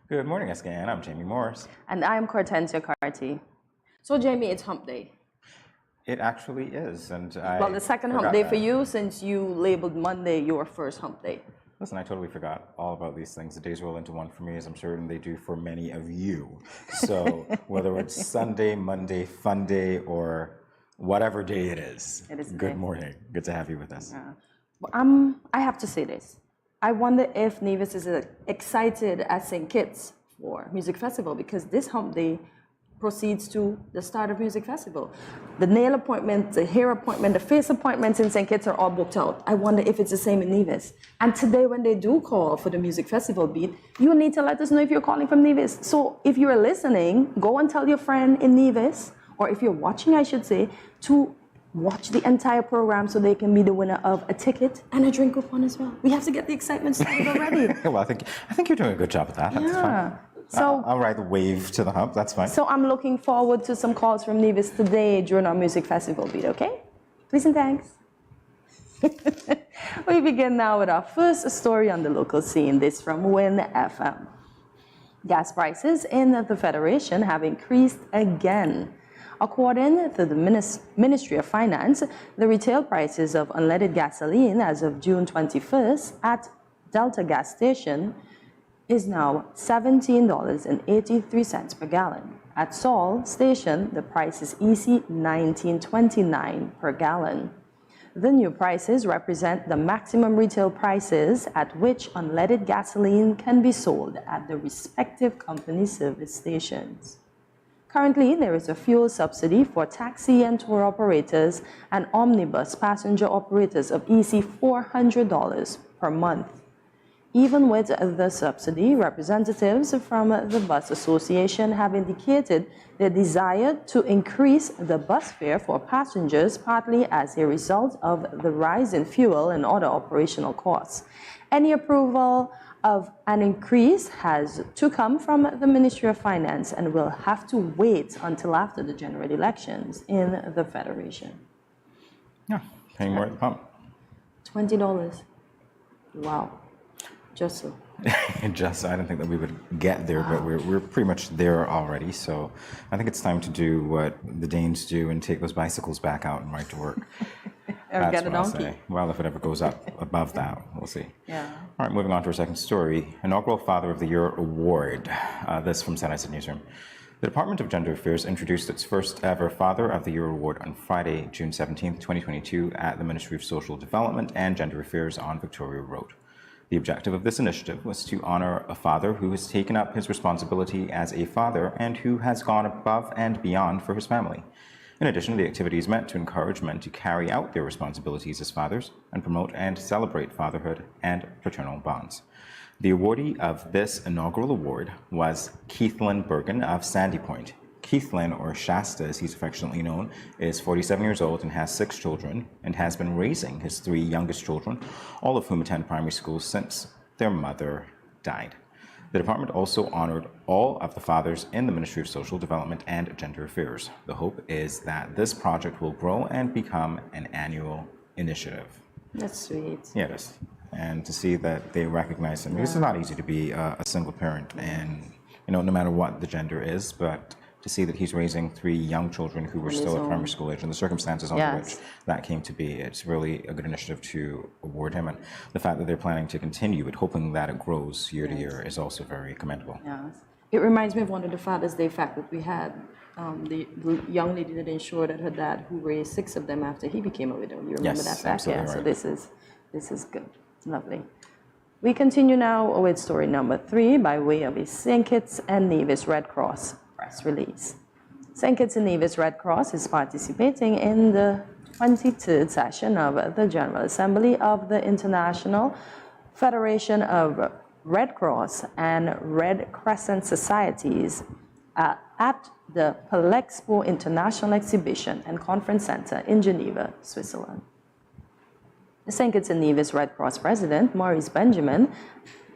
Good morning, SKN. I'm Jamie Morris. And I'm Cortensia Carty. So, Jamie, it's hump day. It actually is, and Well, the second hump day for you since you labeled Monday your first hump day. Listen, I totally forgot all about these things. The days roll into one for me, as I'm certain they do for many of you. So whether it's Sunday, Monday, fun day, or whatever day it is good morning. Good to have you with us. I have to say this. I wonder if Nevis is as excited as St. Kitts for Music Festival, because this hump day proceeds to the start of Music Festival. The nail appointment, the hair appointment, the face appointments in St. Kitts are all booked out. I wonder if it's the same in Nevis. And today when they do call for the Music Festival beat, you need to let us know if you're calling from Nevis. So if you're listening, go and tell your friend in Nevis, or if you're watching, I should say, to watch the entire program so they can be the winner of a ticket and a drink coupon as well. We have to get the excitement started already. Well, I think you're doing a good job at that. That's fine. So I'll ride the wave to the hump. That's fine. So I'm looking forward to some calls from Nevis today during our Music Festival beat, okay? Please and thanks. We begin now with our first story on the local scene. This from Win FM. Gas prices in the Federation have increased again. According to the Ministry of Finance, the retail prices of unleaded gasoline as of June 21st at Delta gas station is now $17.83 per gallon. At Sol station, the price is easy $19.29 per gallon. The new prices represent the maximum retail prices at which unleaded gasoline can be sold at the respective company service stations. Currently, there is a fuel subsidy for taxi and tour operators and omnibus passenger operators of easy $400 per month. Even with the subsidy, representatives from the Bus Association have indicated their desire to increase the bus fare for passengers, partly as a result of the rise in fuel and other operational costs. Any approval of an increase has to come from the Ministry of Finance and will have to wait until after the general elections in the Federation. Yeah, paying more at the pump. $20. Wow. Just so. I don't think that we would get there, but we're pretty much there already. So I think it's time to do what the Danes do and take those bicycles back out and ride to work. Or get a donkey. Well, if it ever goes up above that, we'll see. Yeah. All right, moving on to our second story. Inaugural Father of the Year Award. This from St. Newsroom. The Department of Gender Affairs introduced its first ever Father of the Year Award on Friday, June 17, 2022 at the Ministry of Social Development and Gender Affairs on Victoria Road. The objective of this initiative was to honor a father who has taken up his responsibility as a father and who has gone above and beyond for his family. In addition, the activity is meant to encourage men to carry out their responsibilities as fathers and promote and celebrate fatherhood and paternal bonds. The awardee of this inaugural award was Keithlin Bergen of Sandy Point. Keithlin, or Shasta as he's affectionately known, is 47 years old and has 6 children and has been raising his 3 youngest children, all of whom attend primary school since their mother died. The department also honored all of the fathers in the Ministry of Social Development and Gender Affairs. The hope is that this project will grow and become an annual initiative. That's sweet. Yeah, it is. And to see that they recognize him, because it's not easy to be a single parent and, no matter what the gender is, but to see that he's raising 3 young children who were still at primary school age and the circumstances under which that came to be. It's really a good initiative to award him. And the fact that they're planning to continue it, hoping that it grows year to year, is also very commendable. Yes. It reminds me of one of the Father's Day fact that we had. The young lady that ensured that her dad, who raised 6 of them after he became a widow. You remember that fact? Yeah, right. So this is good. Lovely. We continue now with story number 3 by way of a St. Kitts and Nevis Red Cross press release. St. Kitts and Nevis Red Cross is participating in the 23rd session of the General Assembly of the International Federation of Red Cross and Red Crescent Societies at the Palexpo International Exhibition and Conference Center in Geneva, Switzerland. The St. Kitts and Nevis Red Cross President, Maurice Benjamin,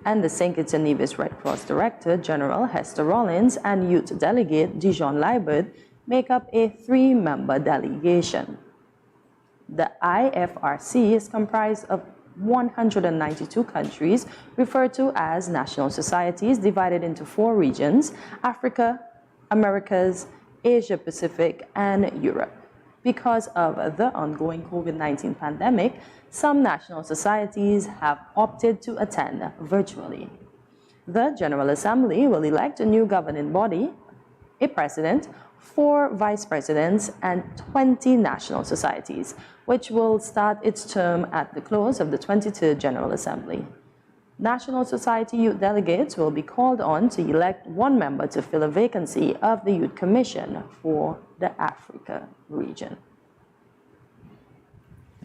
and the St. Kitts and Nevis Red Cross Director General Hester Rollins and Youth Delegate Dijon Liebert make up a 3-member delegation. The IFRC is comprised of 192 countries, referred to as national societies, divided into 4 regions: Africa, Americas, Asia Pacific, and Europe. Because of the ongoing COVID-19 pandemic, some national societies have opted to attend virtually. The General Assembly will elect a new governing body, a president, 4 vice presidents, and 20 national societies, which will start its term at the close of the 23rd General Assembly. National Society youth delegates will be called on to elect 1 member to fill a vacancy of the Youth Commission for the Africa region.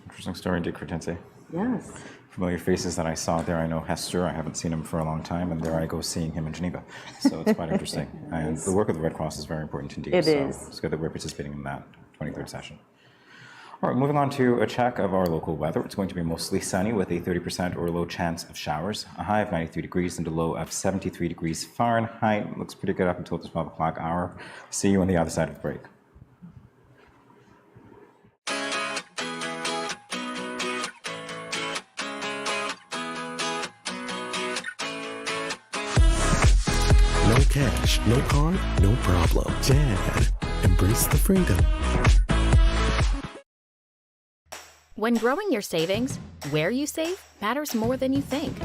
Interesting story indeed, Cortense. Yes. Familiar faces that I saw there. I know Hester. I haven't seen him for a long time, and there I go seeing him in Geneva. So it's quite interesting. And the work of the Red Cross is very important indeed. It so is. It's good that we're participating in that 23rd session. All right, moving on to a check of our local weather. It's going to be mostly sunny with a 30% or low chance of showers, a high of 93 degrees and a low of 73 degrees Fahrenheit. Looks pretty good up until the 12 o'clock hour. See you on the other side of the break. No cash, no card, no problem. Dad, embrace the freedom. When growing your savings, where you save matters more than you think.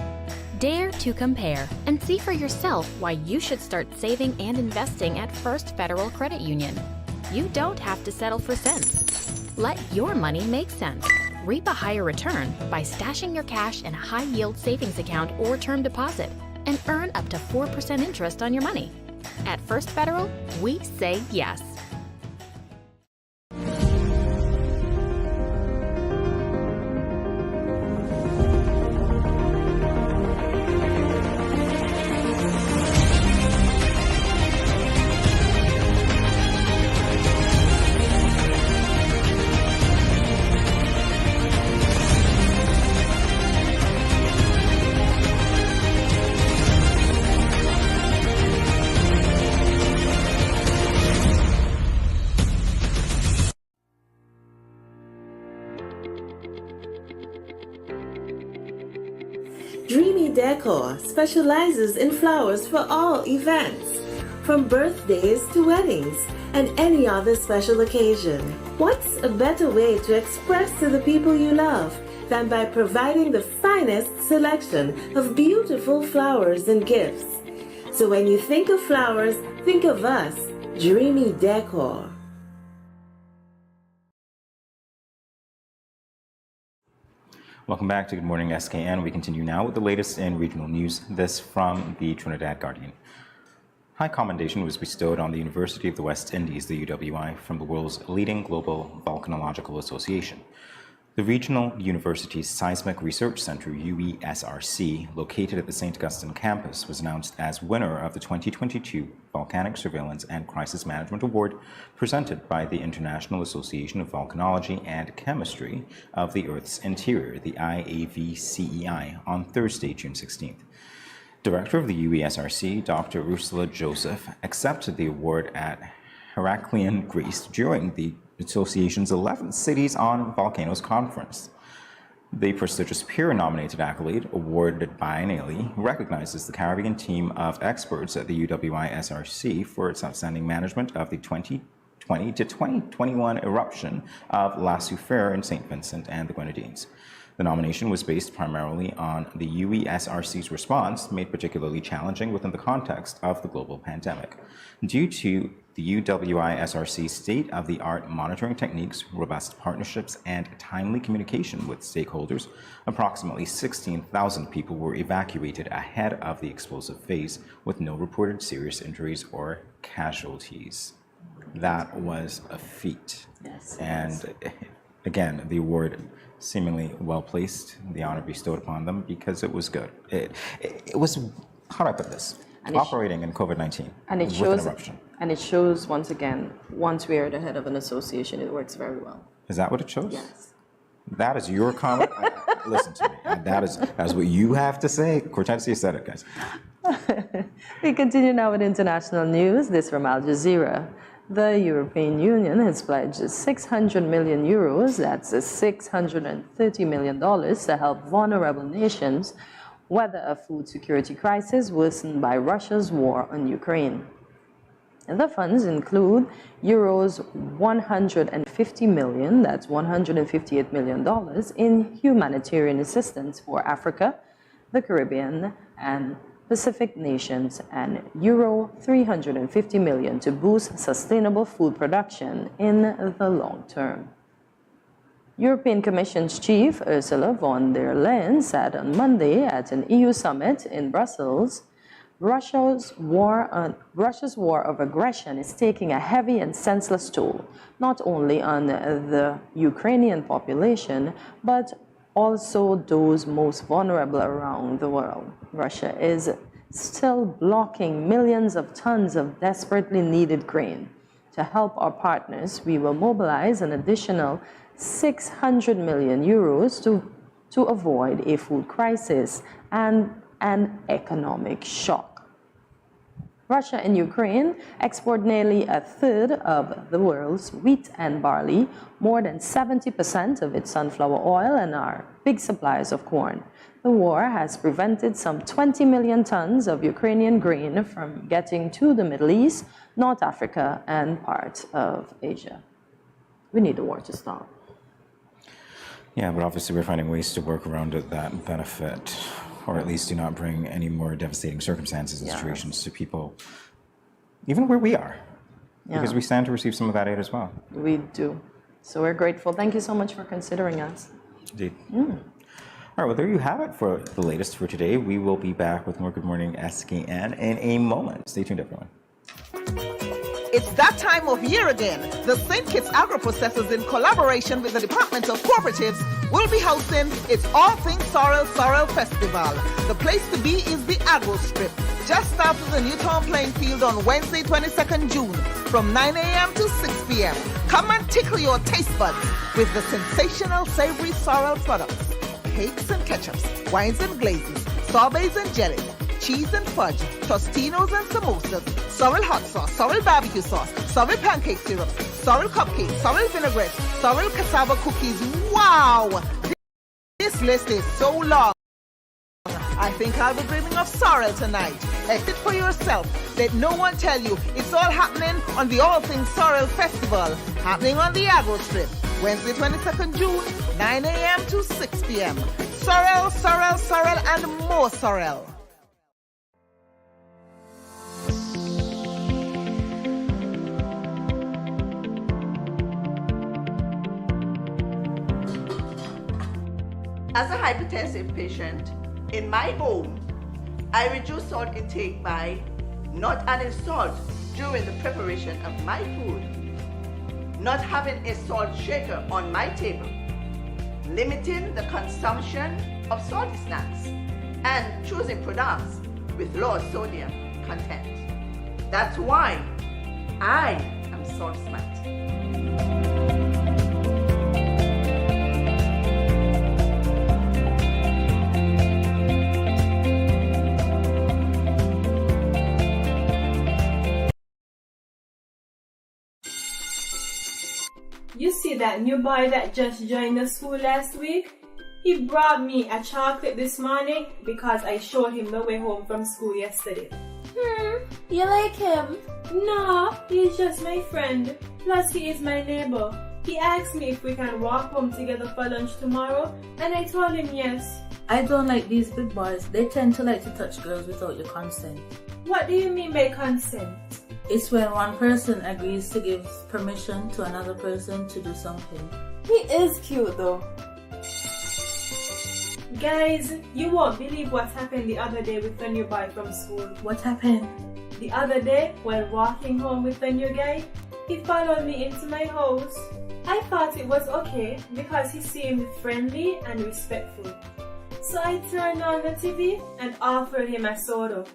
Dare to compare and see for yourself why you should start saving and investing at First Federal Credit Union. You don't have to settle for cents. Let your money make sense. Reap a higher return by stashing your cash in a high-yield savings account or term deposit and earn up to 4% interest on your money. At First Federal, we say yes. Dreamy Decor specializes in flowers for all events, from birthdays to weddings and any other special occasion. What's a better way to express to the people you love than by providing the finest selection of beautiful flowers and gifts? So when you think of flowers, think of us, Dreamy Decor. Welcome back to Good Morning SKN. We continue now with the latest in regional news. This from the Trinidad Guardian. High commendation was bestowed on the University of the West Indies, the UWI, from the world's leading global volcanological association. The regional university's Seismic Research Center, UESRC, located at the St. Augustine campus, was announced as winner of the 2022 Volcanic Surveillance and Crisis Management Award presented by the International Association of Volcanology and Chemistry of the Earth's Interior, the IAVCEI, on Thursday, June 16th. Director of the UESRC, Dr. Ursula Joseph, accepted the award at Heraklion, Greece, during the association's 11th Cities on Volcanoes conference. The prestigious peer-nominated accolade, awarded biennially, recognizes the Caribbean team of experts at the UWI-SRC for its outstanding management of the 2020 to 2021 eruption of La Soufrière in St. Vincent and the Grenadines. The nomination was based primarily on the UESRC's response, made particularly challenging within the context of the global pandemic. Due to the UWI-SRC's state-of-the-art monitoring techniques, robust partnerships, and timely communication with stakeholders, approximately 16,000 people were evacuated ahead of the explosive phase, with no reported serious injuries or casualties. That was a feat. Yes. And again, the award seemingly well-placed, the honor bestowed upon them, because it was good. It was, how do I put this? Operating in COVID-19 and it with shows, an eruption. And it shows, once again, once we are the head of an association, it works very well. Is that what it shows? Yes. That is your comment? Listen to me. That is what you have to say. Cortensia said it, guys. We continue now with international news. This from Al Jazeera. The European Union has pledged 600 million euros, that's $630 million, to help vulnerable nations weather a food security crisis worsened by Russia's war on Ukraine. And the funds include euros 150 million, that's $158 million, in humanitarian assistance for Africa, the Caribbean, and Pacific nations, and euro 350 million to boost sustainable food production in the long term. European Commission's chief, Ursula von der Leyen, said on Monday at an EU summit in Brussels, Russia's war of aggression is taking a heavy and senseless toll, not only on the Ukrainian population, but also those most vulnerable around the world. Russia is still blocking millions of tons of desperately needed grain. To help our partners, we will mobilize an additional 600 million euros to avoid a food crisis and an economic shock. Russia and Ukraine export nearly a third of the world's wheat and barley, more than 70% of its sunflower oil, and are big suppliers of corn. The war has prevented some 20 million tons of Ukrainian grain from getting to the Middle East, North Africa, and parts of Asia. We need the war to stop. Yeah, but obviously we're finding ways to work around it that benefit, or at least do not bring any more devastating circumstances and situations to people, even where we are, because we stand to receive some of that aid as well. We do. So we're grateful. Thank you so much for considering us. Indeed. All right, well, there you have it for the latest for today. We will be back with more Good Morning SKN in a moment. Stay tuned, everyone. It's that time of year again. The St. Kitts Agro-Processors, in collaboration with the Department of Cooperatives, will be hosting its All Things Sorrel Festival. The place to be is the Agro Strip, just after the Newtown playing field on Wednesday, 22nd June, from 9 a.m. to 6 p.m. Come and tickle your taste buds with the sensational savory sorrel products, cakes and ketchups, wines and glazes, sorbets and jellies, cheese and fudge, tostinos and samosas, sorrel hot sauce, sorrel barbecue sauce, sorrel pancake syrup, sorrel cupcakes, sorrel vinaigrette, sorrel cassava cookies. Wow! This list is so long. I think I'll be dreaming of sorrel tonight. Taste it for yourself. Let no one tell you. It's all happening on the All Things Sorrel Festival, happening on the Agro Strip, Wednesday, 22nd June, 9 a.m. to 6 p.m. Sorrel, sorrel, sorrel, and more sorrel. As a hypertensive patient, in my home, I reduce salt intake by not adding salt during the preparation of my food, not having a salt shaker on my table, limiting the consumption of salty snacks, and choosing products with low sodium content. That's why I am Salt Smart. You see that new boy that just joined the school last week? He brought me a chocolate this morning because I showed him the way home from school yesterday. You like him? No, he's just my friend. Plus he is my neighbor. He asked me if we can walk home together for lunch tomorrow, and I told him yes. I don't like these big boys. They tend to like to touch girls without your consent. What do you mean by consent? It's when one person agrees to give permission to another person to do something. He is cute though. Guys, you won't believe what happened the other day with the new boy from school. What happened? The other day, while walking home with the new guy, he followed me into my house. I thought it was okay because he seemed friendly and respectful. So I turned on the TV and offered him a soda.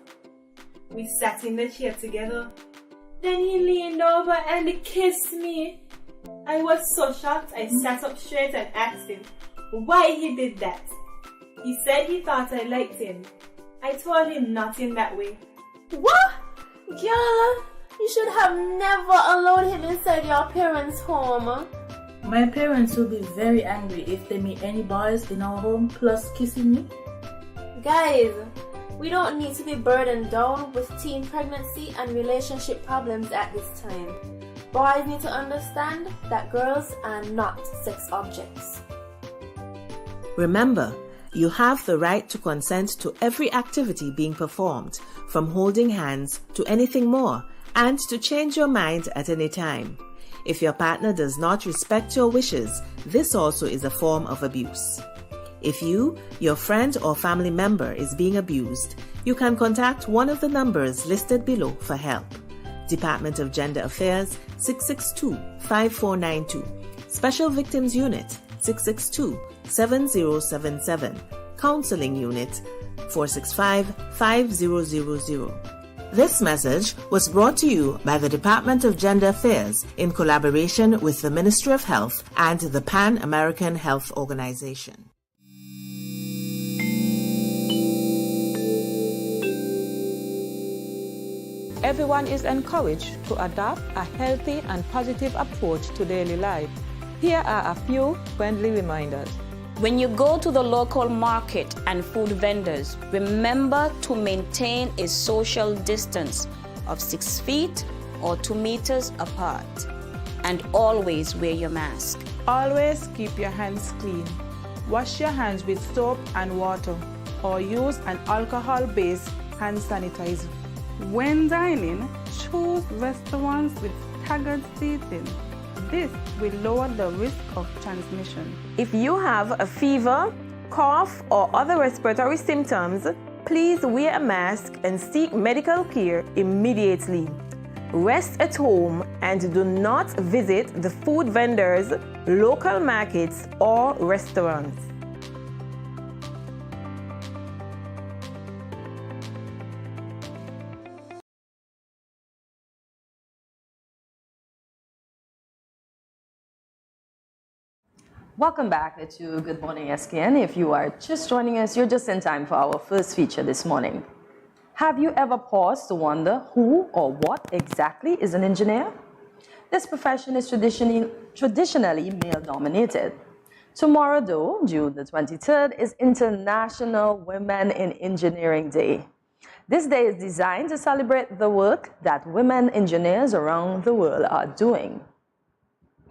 We sat in the chair together. Then he leaned over and kissed me. I was so shocked, I sat up straight and asked him why he did that. He said he thought I liked him. I told him not in that way. What? Girl, You should have never allowed him inside your parents' home. My parents will be very angry if they meet any boys in our home plus kissing me. Guys, we don't need to be burdened down with teen pregnancy and relationship problems at this time. Boys need to understand that girls are not sex objects. Remember, you have the right to consent to every activity being performed, from holding hands to anything more, and to change your mind at any time. If your partner does not respect your wishes, this also is a form of abuse. If you, your friend or family member is being abused, you can contact one of the numbers listed below for help. Department of Gender Affairs 662-5492, Special Victims Unit 662-7077, Counseling Unit 465-5000. This message was brought to you by the Department of Gender Affairs in collaboration with the Ministry of Health and the Pan American Health Organization. Everyone is encouraged to adopt a healthy and positive approach to daily life. Here are a few friendly reminders. When you go to the local market and food vendors, remember to maintain a social distance of 6 feet or 2 meters apart. And always wear your mask. Always keep your hands clean. Wash your hands with soap and water or use an alcohol-based hand sanitizer. When dining, choose restaurants with staggered seating. This will lower the risk of transmission. If you have a fever, cough, or other respiratory symptoms, please wear a mask and seek medical care immediately. Rest at home and do not visit the food vendors, local markets, or restaurants. Welcome back to Good Morning SKN. If you are just joining us, you're just in time for our first feature this morning. Have you ever paused to wonder who or what exactly is an engineer? This profession is traditionally male-dominated. Tomorrow, though, June the 23rd, is International Women in Engineering Day. This day is designed to celebrate the work that women engineers around the world are doing.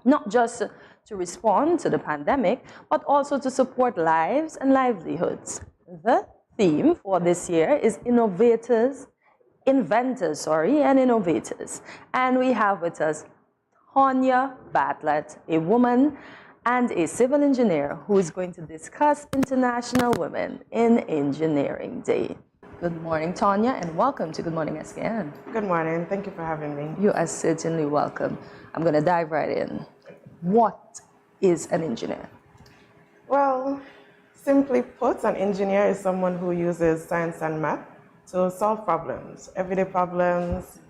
Not just to respond to the pandemic, but also to support lives and livelihoods. The theme for this year is inventors, and innovators. And we have with us Tonya Bartlett, a woman and a civil engineer who is going to discuss International Women in Engineering Day. Good morning, Tonya, and welcome to Good Morning SKN. Good morning. Thank you for having me. You are certainly welcome. I'm going to dive right in. What is an engineer? Well, simply put, an engineer is someone who uses science and math to solve problems, everyday problems,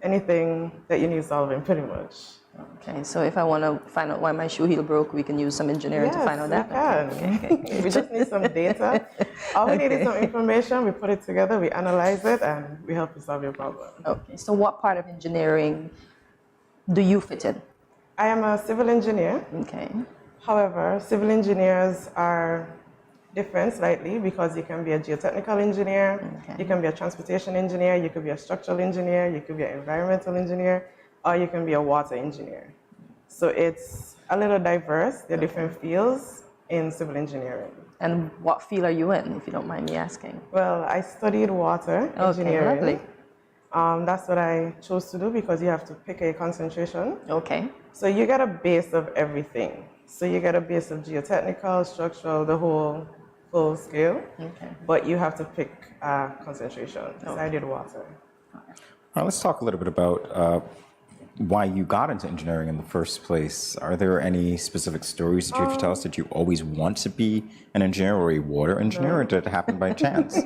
anything that you need solving, pretty much. Okay, so if I want to find out why my shoe heel broke, we can use some engineering to find out that? Okay. We just need some data. All we need is some information, we put it together, we analyze it, and we help you solve your problem. Okay, so what part of engineering do you fit in? I am a civil engineer. Okay. However, civil engineers are different slightly because you can be a geotechnical engineer, you can be a transportation engineer, you could be a structural engineer, you could be an environmental engineer, or you can be a water engineer. So it's a little diverse. There are different fields in civil engineering. And what field are you in, if you don't mind me asking? Well, I studied water engineering. Lovely. That's what I chose to do because you have to pick a concentration. Okay. So you get a base of everything. So you get a base of geotechnical, structural, the whole full scale. Okay. But you have to pick concentration. So I did water. All right, let's talk a little bit about why you got into engineering in the first place. Are there any specific stories that you have to tell us? Did you always want to be an engineer or a water engineer, or did it happen by chance?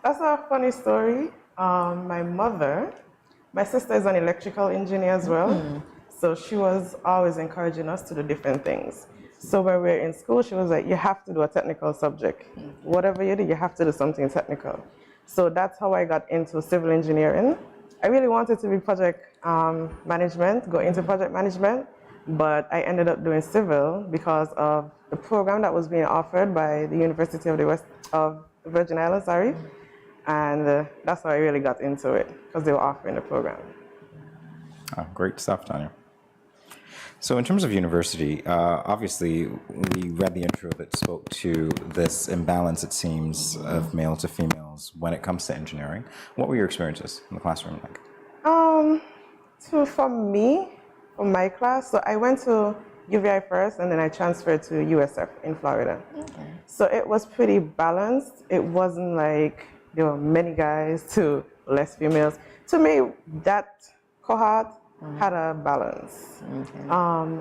That's a funny story. My sister is an electrical engineer as well. So she was always encouraging us to do different things. So when we were in school, she was like, you have to do a technical subject. Whatever you do, you have to do something technical. So that's how I got into civil engineering. I really wanted to be project management, go into project management, but I ended up doing civil because of the program that was being offered by the University of the Virgin Islands, and that's how I really got into it, because they were offering the program. Oh, great stuff, Tanya. So in terms of university, obviously we read the intro that spoke to this imbalance, it seems, of male to females when it comes to engineering. What were your experiences in the classroom like? So for me, for my class, so I went to UVI first, and then I transferred to USF in Florida. Okay. So it was pretty balanced. It wasn't like there were many guys to less females. To me, that cohort had a balance. Okay.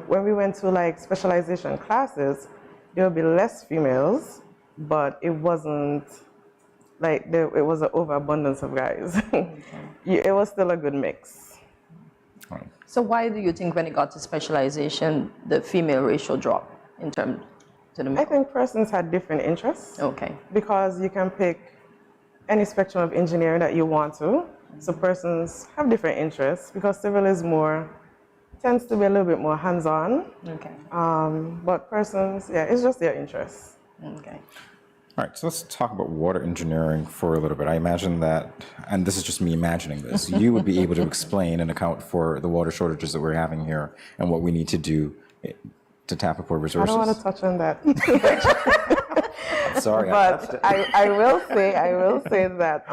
When we went to like specialization classes, there would be less females, but it wasn't like it was an overabundance of guys. Okay. It was still a good mix. Right. So why do you think when it got to specialization, the female ratio dropped in terms to the male? I think persons had different interests. Okay. Because you can pick any spectrum of engineering that you want to. So persons have different interests, because civil is tends to be a little bit more hands-on. Okay. But persons, yeah, it's just their interests. Okay. All right, so let's talk about water engineering for a little bit. I imagine that, and this is just me imagining this, you would be able to explain and account for the water shortages that we're having here and what we need to do to tap up our resources. I don't want to touch on that. I'm sorry. But I will say that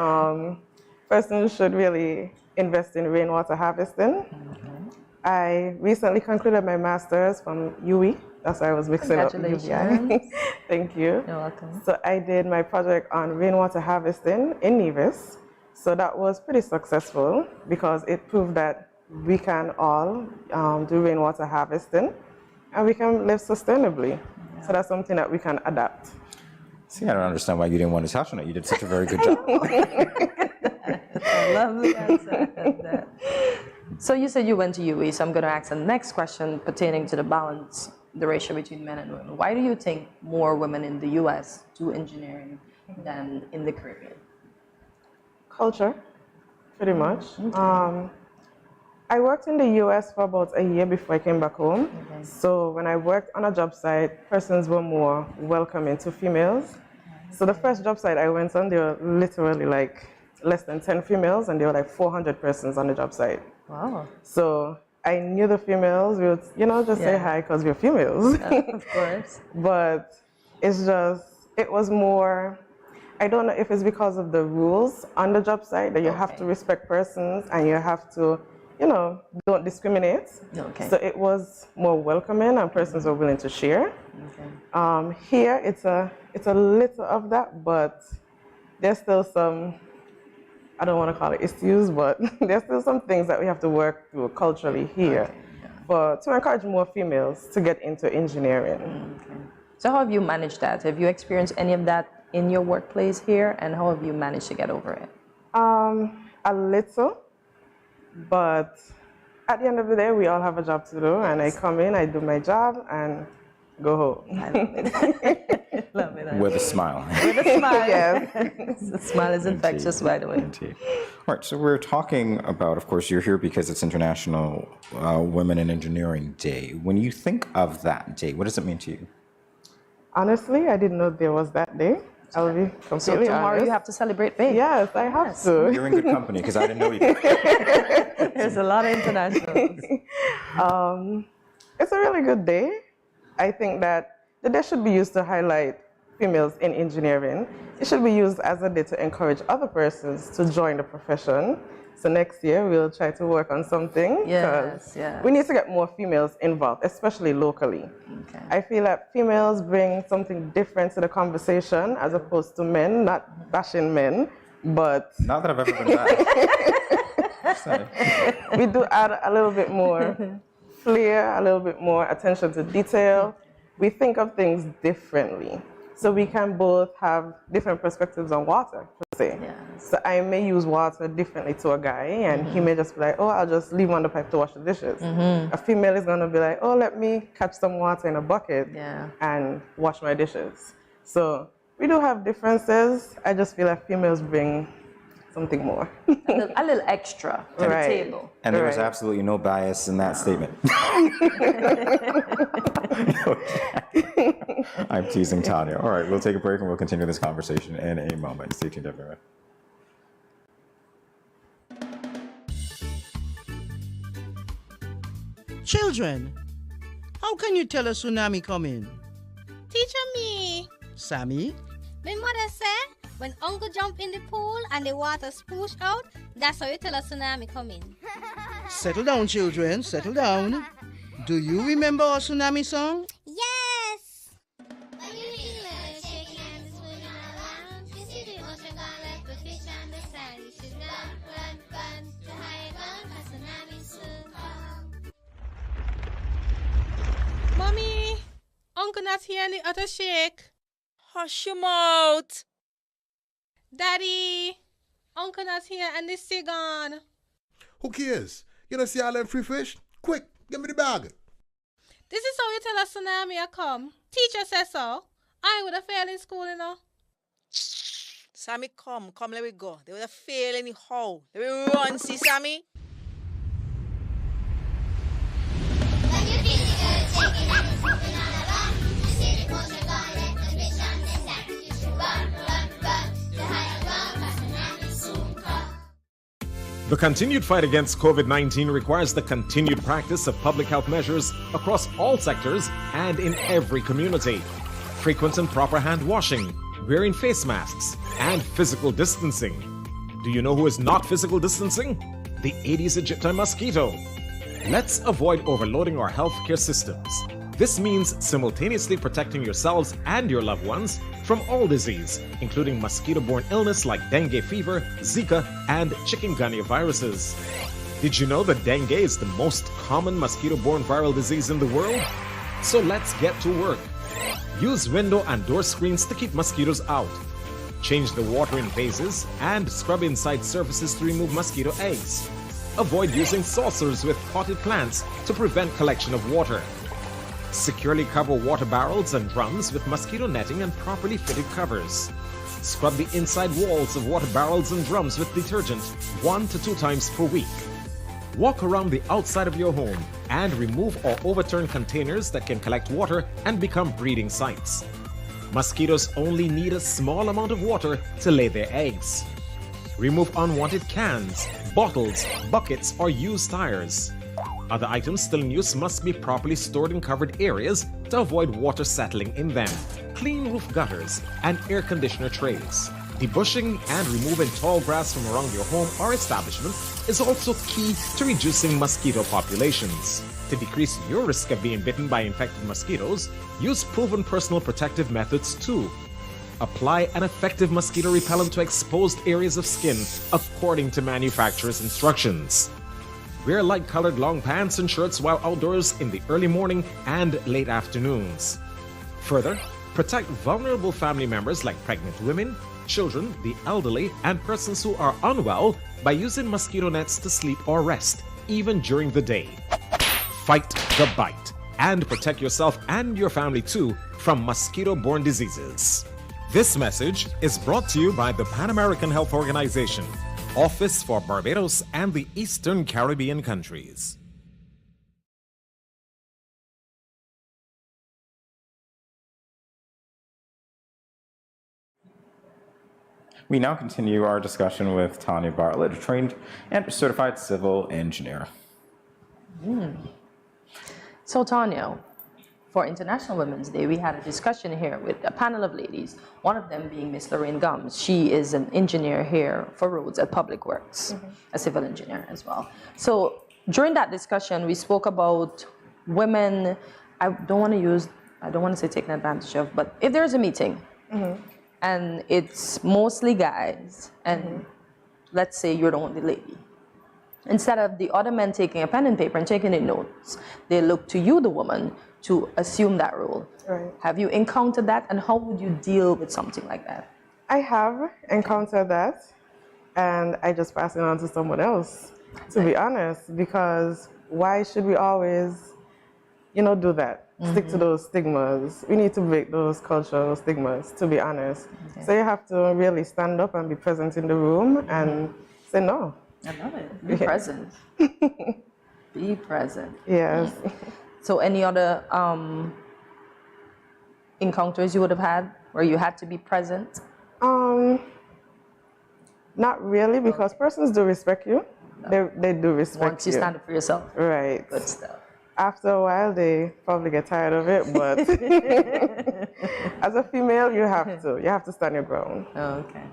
persons should really invest in rainwater harvesting. Mm-hmm. I recently concluded my master's from UE. That's why I was mixing up UVI. Thank you. You're welcome. So I did my project on rainwater harvesting in Nevis. So that was pretty successful because it proved that we can all do rainwater harvesting and we can live sustainably. Yeah. So that's something that we can adapt. See, I don't understand why you didn't want to touch on it. You did such a very good job. Lovely answer. So you said you went to UE, so I'm going to ask the next question pertaining to the balance, the ratio between men and women. Why do you think more women in the US do engineering than in the Caribbean? Culture, pretty much. Okay. I worked in the US for about a year before I came back home. Okay. So when I worked on a job site, persons were more welcoming to females. Okay. So the first job site I went on, there were literally like less than 10 females, and there were like 400 persons on the job site. Wow. So I knew the females. We would, just say hi because we're females. Of course. But it's just, it was more, I don't know if it's because of the rules on the job site that you have to respect persons and you have to, don't discriminate. Okay. So it was more welcoming and persons were willing to share. Okay. Here, it's a little of that, but there's still some, I don't want to call it issues, but there's still some things that we have to work through culturally here to encourage more females to get into engineering. Okay. So how have you managed that? Have you experienced any of that in your workplace here, and how have you managed to get over it? A little, but at the end of the day, we all have a job to do, and I come in, I do my job, and go home. I love it. Love it. With a smile. With a smile, yes. The smile is infectious, by the way. Indeed. All right, so we're talking about, of course, you're here because it's International Women in Engineering Day. When you think of that day, what does it mean to you? Honestly, I didn't know there was that day. I'll be completely honest. So tomorrow you have to celebrate faith. Yes, I have to. You're in good company because I didn't know you did. There's a lot of internationals. It's a really good day. I think that the day should be used to highlight females in engineering. It should be used as a day to encourage other persons to join the profession. So next year we'll try to work on something. Yes. We need to get more females involved, especially locally. Okay. I feel that females bring something different to the conversation as opposed to men, not bashing men, but... Not that I've ever been bad. We do add a little bit more flair, a little bit more attention to detail. We think of things differently. So we can both have different perspectives on water, per se. Yes. So I may use water differently to a guy, and he may just be like, oh, I'll just leave on the pipe to wash the dishes. A female is going to be like, oh, let me catch some water in a bucket and wash my dishes. So we do have differences. I just feel like females bring something more. A little extra to the table. And there was absolutely no bias in that statement. I'm teasing Tanya. All right, we'll take a break and we'll continue this conversation in a moment. Stay tuned, everyone. Children, how can you tell a tsunami coming? Teacher me. Sammy? My mother said when uncle jump in the pool and the water spoosh out, that's how you tell a tsunami coming. Settle down, children, settle down. Do you remember our tsunami song? Yes! Mommy, uncle not here in the other shake. Hush your mouth. Daddy, uncle not here and the sea gone. Who cares? You don't see all them free fish? Quick, give me the bag. This is how you tell a tsunami a come. Teacher says so. I would have failed in school, you know. Sammy, come, let me go. They would have failed anyhow. Let me run, see, Sammy? The continued fight against COVID-19 requires the continued practice of public health measures across all sectors and in every community. Frequent and proper hand washing, wearing face masks, and physical distancing. Do you know who is not physical distancing? The Aedes aegypti mosquito. Let's avoid overloading our healthcare systems. This means simultaneously protecting yourselves and your loved ones from all disease, including mosquito-borne illness like dengue fever, Zika, and chikungunya viruses. Did you know that dengue is the most common mosquito-borne viral disease in the world? So let's get to work. Use window and door screens to keep mosquitoes out. Change the water in vases and scrub inside surfaces to remove mosquito eggs. Avoid using saucers with potted plants to prevent collection of water. Securely cover water barrels and drums with mosquito netting and properly fitted covers. Scrub the inside walls of water barrels and drums with detergent 1 to 2 times per week. Walk around the outside of your home and remove or overturn containers that can collect water and become breeding sites. Mosquitoes only need a small amount of water to lay their eggs. Remove unwanted cans, bottles, buckets, or used tires. Other items still in use must be properly stored in covered areas to avoid water settling in them. Clean roof gutters and air conditioner trays. Debushing and removing tall grass from around your home or establishment is also key to reducing mosquito populations. To decrease your risk of being bitten by infected mosquitoes, use proven personal protective methods too. Apply an effective mosquito repellent to exposed areas of skin according to manufacturer's instructions. Wear light-colored long pants and shirts while outdoors in the early morning and late afternoons. Further, protect vulnerable family members like pregnant women, children, the elderly, and persons who are unwell by using mosquito nets to sleep or rest, even during the day. Fight the bite and protect yourself and your family too from mosquito-borne diseases. This message is brought to you by the Pan American Health Organization, Office for Barbados and the Eastern Caribbean countries. We now continue our discussion with Tanya Bartlett, a trained and certified civil engineer. So Tanya, for International Women's Day, we had a discussion here with a panel of ladies, one of them being Miss Lorraine Gums. She is an engineer here for roads at Public Works, a civil engineer as well. So during that discussion, we spoke about women, I don't want to say taken advantage of, but if there's a meeting and it's mostly guys, and let's say you're the only lady, instead of the other men taking a pen and paper and taking in notes, they look to you, the woman, to assume that role. Right. Have you encountered that, and how would you deal with something like that? I have encountered that, and I just pass it on to someone else, to be honest, because why should we always, do that? stick to those stigmas. We need to break those cultural stigmas, to be honest. Okay. So you have to really stand up and be present in the room and say no. I love it. Be present. Be present. Yes. So any other encounters you would have had where you had to be present? Not really, because persons do respect you. They do respect you. Once you stand up for yourself. Right. Good stuff. After a while, they probably get tired of it, but as a female, you have to stand your ground. Oh, okay.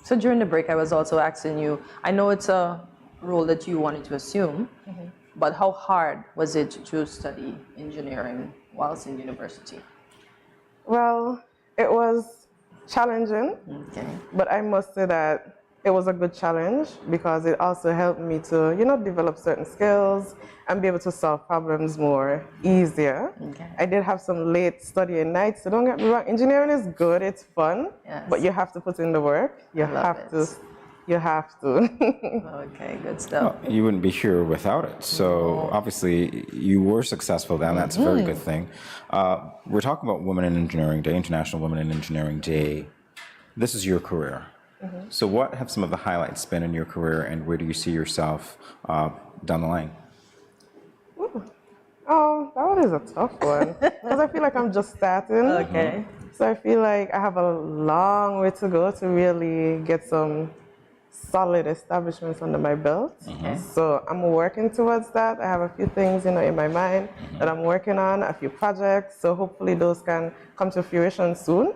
So during the break, I was also asking you, I know it's a role that you wanted to assume, but how hard was it to study engineering whilst in university? Well, it was challenging, but I must say that it was a good challenge because it also helped me to, develop certain skills and be able to solve problems more easier. I did have some late studying nights, so don't get me wrong, engineering is good, it's fun, but you have to put in the work. You have to. Okay, good stuff. Well, you wouldn't be here without it. So obviously you were successful, and that's a very good thing. We're talking about Women in Engineering Day, International Women in Engineering Day. This is your career. So what have some of the highlights been in your career, and where do you see yourself down the line? Oh, that one is a tough one because I feel like I'm just starting. Okay. So I feel like I have a long way to go to really get some solid establishments under my belt. So I'm working towards that. I have a few things, in my mind that I'm working on, a few projects. So hopefully those can come to fruition soon.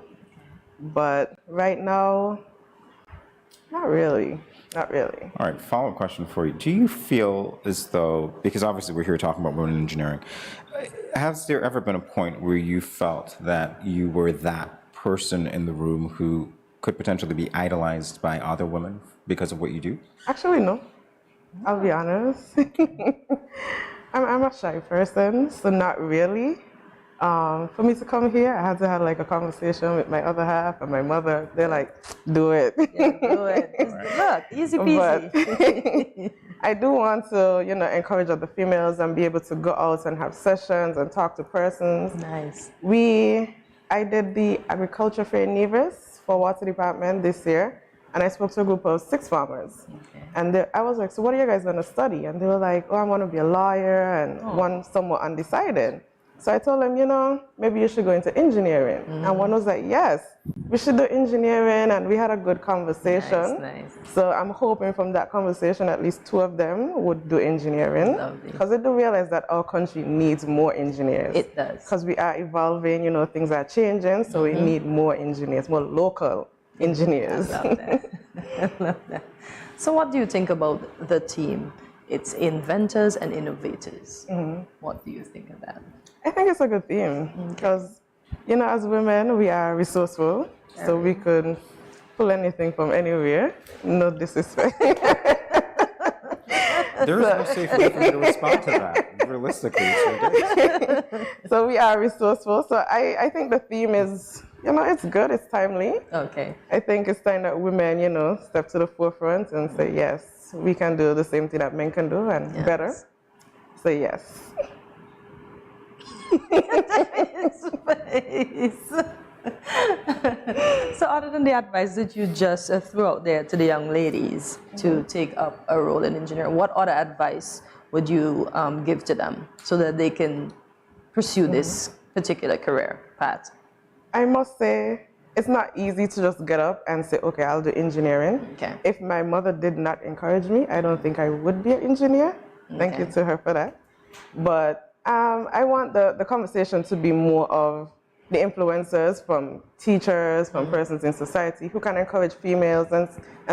But right now, not really. Not really. All right, follow-up question for you. Do you feel as though, because obviously we're here talking about women in engineering, has there ever been a point where you felt that you were that person in the room who could potentially be idolized by other women because of what you do? Actually, no. I'll be honest. I'm a shy person, so not really. For me to come here, I had to have like a conversation with my other half and my mother. They're like, do it. Yeah, do it. Look, easy peasy. I do want to, encourage other females and be able to go out and have sessions and talk to persons. Nice. I did the agriculture fair in Nevis for water department this year, and I spoke to a group of 6 farmers. And I was like, so what are you guys going to study? And they were like, oh, I want to be a lawyer, and one somewhat undecided. So I told them, maybe you should go into engineering. And one was like, yes, we should do engineering. And we had a good conversation. Nice. So I'm hoping from that conversation, at least 2 of them would do engineering. Because they do realize that our country needs more engineers. It does. Because we are evolving, things are changing. So we need more engineers, more local engineers. I love that. I love that. So what do you think about the team? It's inventors and innovators. What do you think of that? I think it's a good theme because, as women, we are resourceful, so we could pull anything from anywhere. No disrespect. There is no safe way for me to respond to that. Realistically, it is. So we are resourceful. So I think the theme is, it's good, it's timely. Okay. I think it's time that women, step to the forefront and say, yes, we can do the same thing that men can do and better. So yes. His face. So other than the advice that you just threw out there to the young ladies to take up a role in engineering, what other advice would you give to them so that they can pursue this particular career path? I must say, it's not easy to just get up and say, okay, I'll do engineering. Okay. If my mother did not encourage me, I don't think I would be an engineer. Thank you to her for that. But I want the conversation to be more of the influencers from teachers, from persons in society who can encourage females and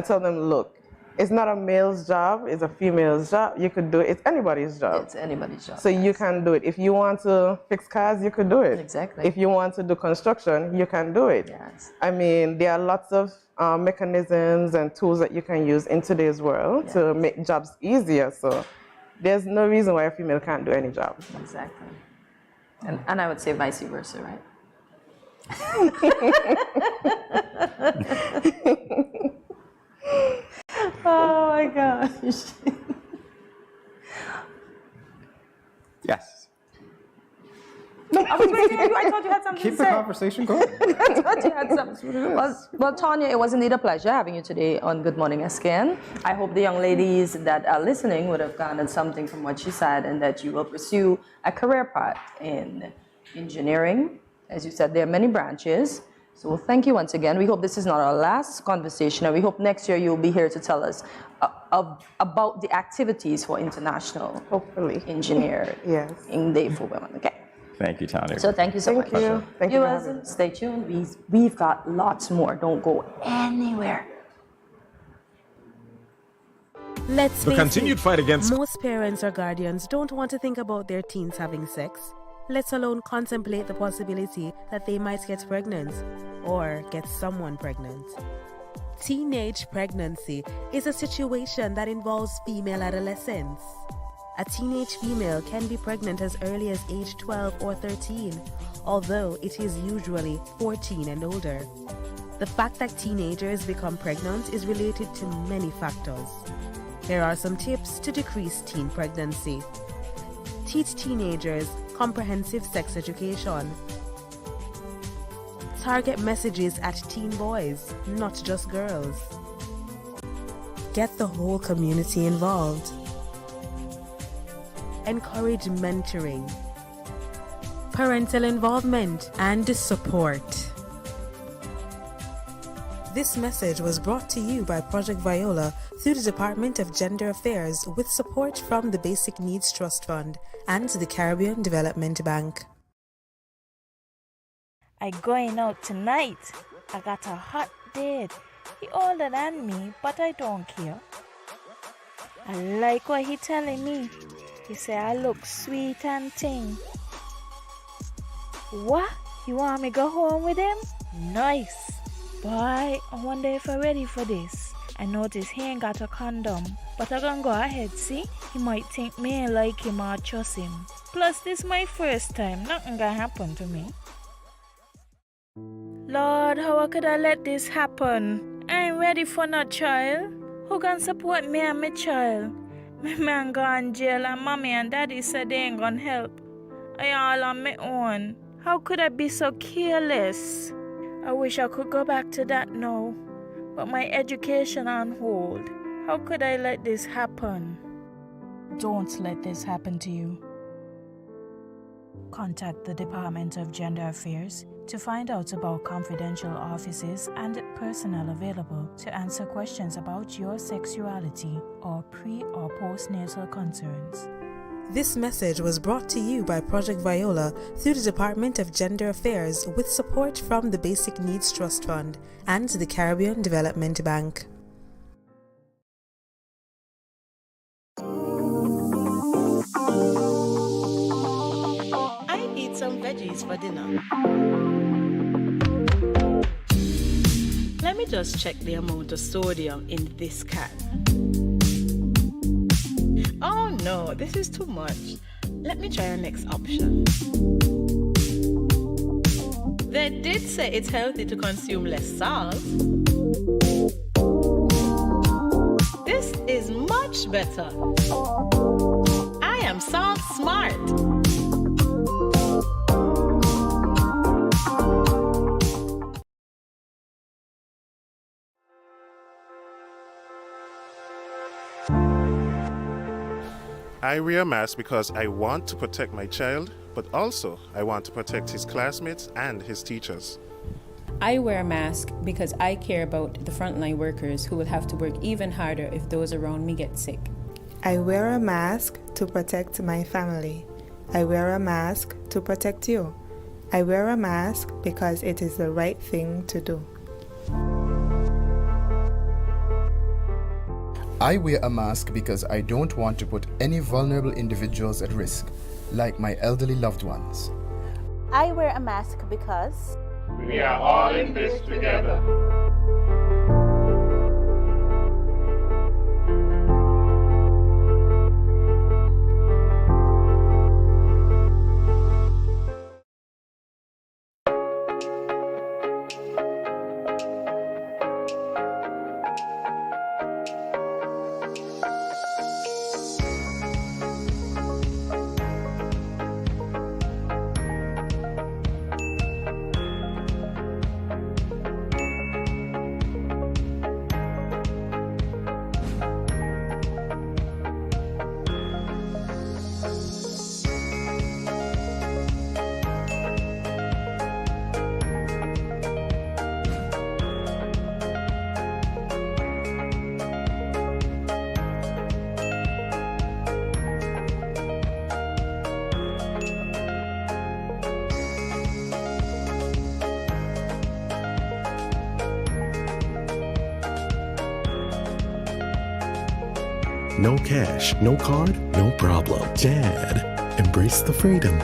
tell them, look, it's not a male's job, it's a female's job. You could do it, it's anybody's job. It's anybody's job. So you can do it. If you want to fix cars, you could do it. Exactly. If you want to do construction, you can do it. Yes. I mean, there are lots of mechanisms and tools that you can use in today's world to make jobs easier. So there's no reason why a female can't do any job. Exactly. And I would say vice versa, right? Oh my gosh. Yes. No, I was I thought you had something Keep to the say. conversation going. I thought you had something. Well, Tanya, it was indeed a pleasure having you today on Good Morning SKN. I hope the young ladies that are listening would have garnered something from what she said and that you will pursue a career path in engineering. As you said, there are many branches. So thank you once again. We hope this is not our last conversation, and we hope next year you'll be here to tell us about the activities for international engineering day for women. Okay. Thank you, Tanya. So thank you so much. Thank you. Thank you for having Viewers, stay tuned. We've got lots more. Don't go anywhere. Let's The face continued it, fight against most parents or guardians don't want to think about their teens having sex, let alone contemplate the possibility that they might get pregnant or get someone pregnant. Teenage pregnancy is a situation that involves female adolescents. A teenage female can be pregnant as early as age 12 or 13, although it is usually 14 and older. The fact that teenagers become pregnant is related to many factors. Here are some tips to decrease teen pregnancy. Teach teenagers comprehensive sex education. Target messages at teen boys, not just girls. Get the whole community involved. Encourage mentoring, parental involvement, and support. This message was brought to you by Project Viola through the Department of Gender Affairs with support from the Basic Needs Trust Fund and the Caribbean Development Bank. I going out tonight. I got a hot date. He older than me, but I don't care. I like what he telling me. He say I look sweet and ting. What? You want me go home with him? Nice. Boy, I wonder if I'm ready for this. I notice he ain't got a condom, but I gonna go ahead, see? He might think me ain't like him or trust him. Plus, this my first time. Nothing gonna happen to me. Lord, how could I let this happen? I ain't ready for no child. Who gonna support me and my child? My man gone jail and mommy and daddy said they ain't gonna help. I all on my own. How could I be so careless? I wish I could go back to that now. But my education on hold. How could I let this happen? Don't let this happen to you. Contact the Department of Gender Affairs to find out about confidential offices and personnel available to answer questions about your sexuality or pre- or postnatal concerns. This message was brought to you by Project Viola through the Department of Gender Affairs with support from the Basic Needs Trust Fund and the Caribbean Development Bank. I need some veggies for dinner. Let me just check the amount of sodium in this can. Oh no, this is too much. Let me try our next option. They did say it's healthy to consume less salt. This is much better. I am salt smart. I wear a mask because I want to protect my child, but also I want to protect his classmates and his teachers. I wear a mask because I care about the frontline workers who will have to work even harder if those around me get sick. I wear a mask to protect my family. I wear a mask to protect you. I wear a mask because it is the right thing to do. I wear a mask because I don't want to put any vulnerable individuals at risk, like my elderly loved ones. I wear a mask because we are all in this together. No cash, no card, no problem. Dad, embrace the freedom.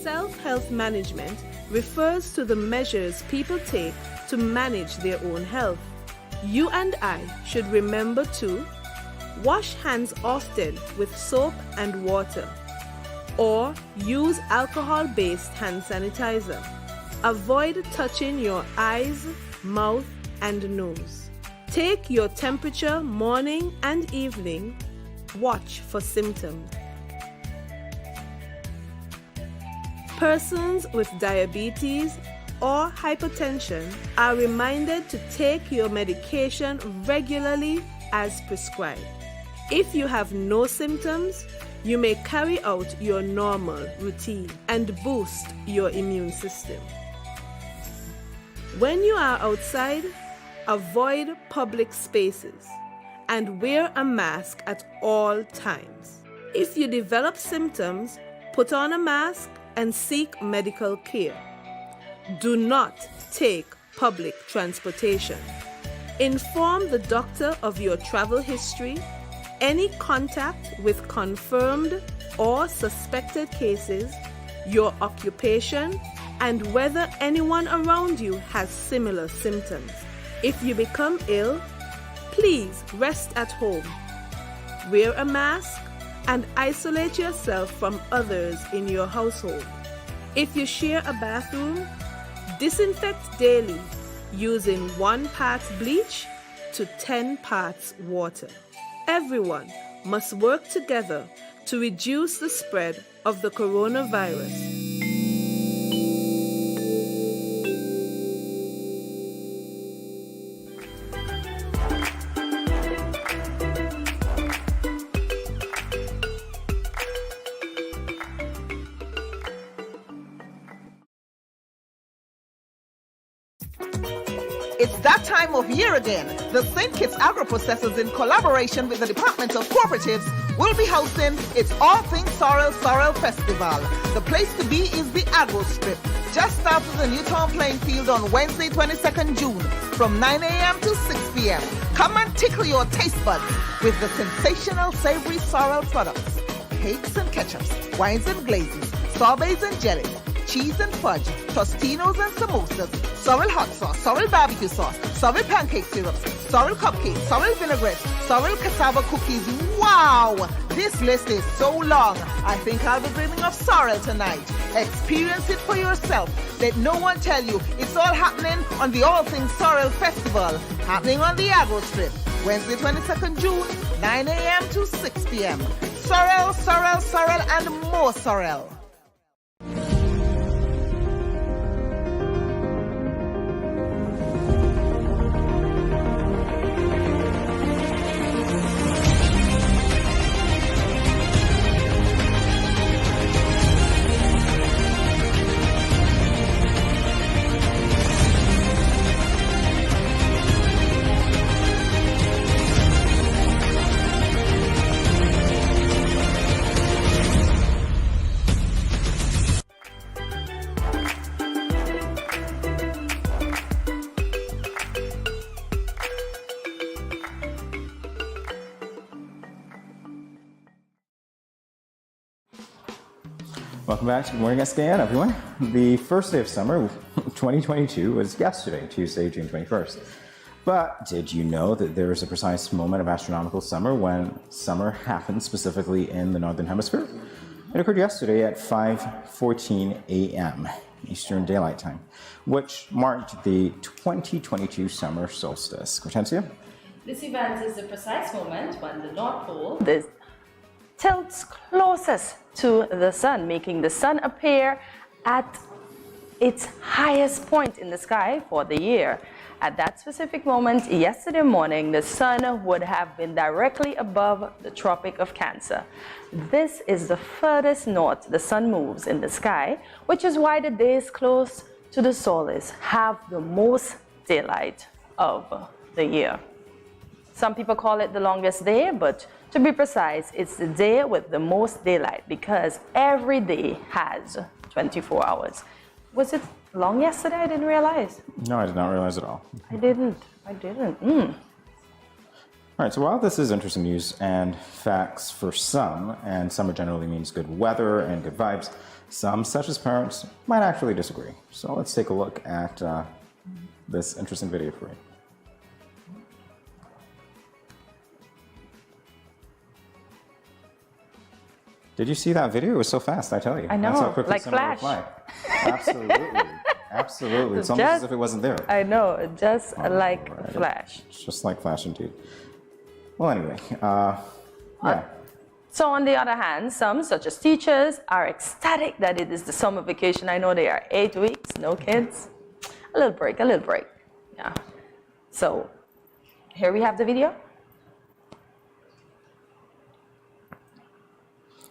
Self-health management refers to the measures people take to manage their own health. You and I should remember to wash hands often with soap and water, or use alcohol-based hand sanitizer. Avoid touching your eyes, mouth, and nose. Take your temperature morning and evening. Watch for symptoms. Persons with diabetes or hypertension are reminded to take your medication regularly as prescribed. If you have no symptoms, you may carry out your normal routine and boost your immune system. When you are outside, avoid public spaces and wear a mask at all times. If you develop symptoms, put on a mask and seek medical care. Do not take public transportation. Inform the doctor of your travel history, any contact with confirmed or suspected cases, your occupation, and whether anyone around you has similar symptoms. If you become ill, please rest at home. Wear a mask and isolate yourself from others in your household. If you share a bathroom, disinfect daily using 1 part bleach to 10 parts water. Everyone must work together to reduce the spread of the coronavirus. It's that time of year again. The St. Kitts Agro-Processors, in collaboration with the Department of Cooperatives, will be hosting its All Things Sorrel Festival. The place to be is the Agro Strip, just south of the Newtown playing field on Wednesday, 22nd June, from 9 a.m. to 6 p.m. Come and tickle your taste buds with the sensational savory sorrel products, cakes and ketchups, wines and glazes, sorbets and jellies, cheese and fudge, tostinos and samosas, sorrel hot sauce, sorrel barbecue sauce, sorrel pancake syrups, sorrel cupcakes, sorrel vinaigrettes, sorrel cassava cookies. Wow! This list is so long. I think I'll be dreaming of sorrel tonight. Experience it for yourself. Let no one tell you. It's all happening on the All Things Sorrel Festival, happening on the Agro Strip, Wednesday, 22nd June, 9 a.m. to 6 p.m. Sorrel, sorrel, sorrel, and more sorrel. Welcome back to Good Morning SKN, everyone. The first day of summer, 2022, was yesterday, Tuesday, June 21st. But did you know that there is a precise moment of astronomical summer when summer happens specifically in the Northern Hemisphere? It occurred yesterday at 5:14 a.m. Eastern Daylight Time, which marked the 2022 summer solstice. Hortensia? This event is the precise moment when the North Pole tilts closest to the sun, making the sun appear at its highest point in the sky for the year. At that specific moment, yesterday morning, the sun would have been directly above the Tropic of Cancer. This is the furthest north the sun moves in the sky, which is why the days close to the solstice have the most daylight of the year. Some people call it the longest day, but to be precise, it's the day with the most daylight because every day has 24 hours. Was it long yesterday? I didn't realize. No, I did not realize at all. I didn't. All right, so while this is interesting news and facts for some, and summer generally means good weather and good vibes, some, such as parents, might actually disagree. So let's take a look at this interesting video for you. Did you see that video? It was so fast, I tell you. I know, That's how quickly like summer Flash. replied. Absolutely. Absolutely. It's almost as if it wasn't there. I know, just like Flash. It's just like Flash indeed. Well, anyway, yeah. So on the other hand, some, such as teachers, are ecstatic that it is the summer vacation. I know they are 8 weeks, no kids. A little break. Yeah. So here we have the video.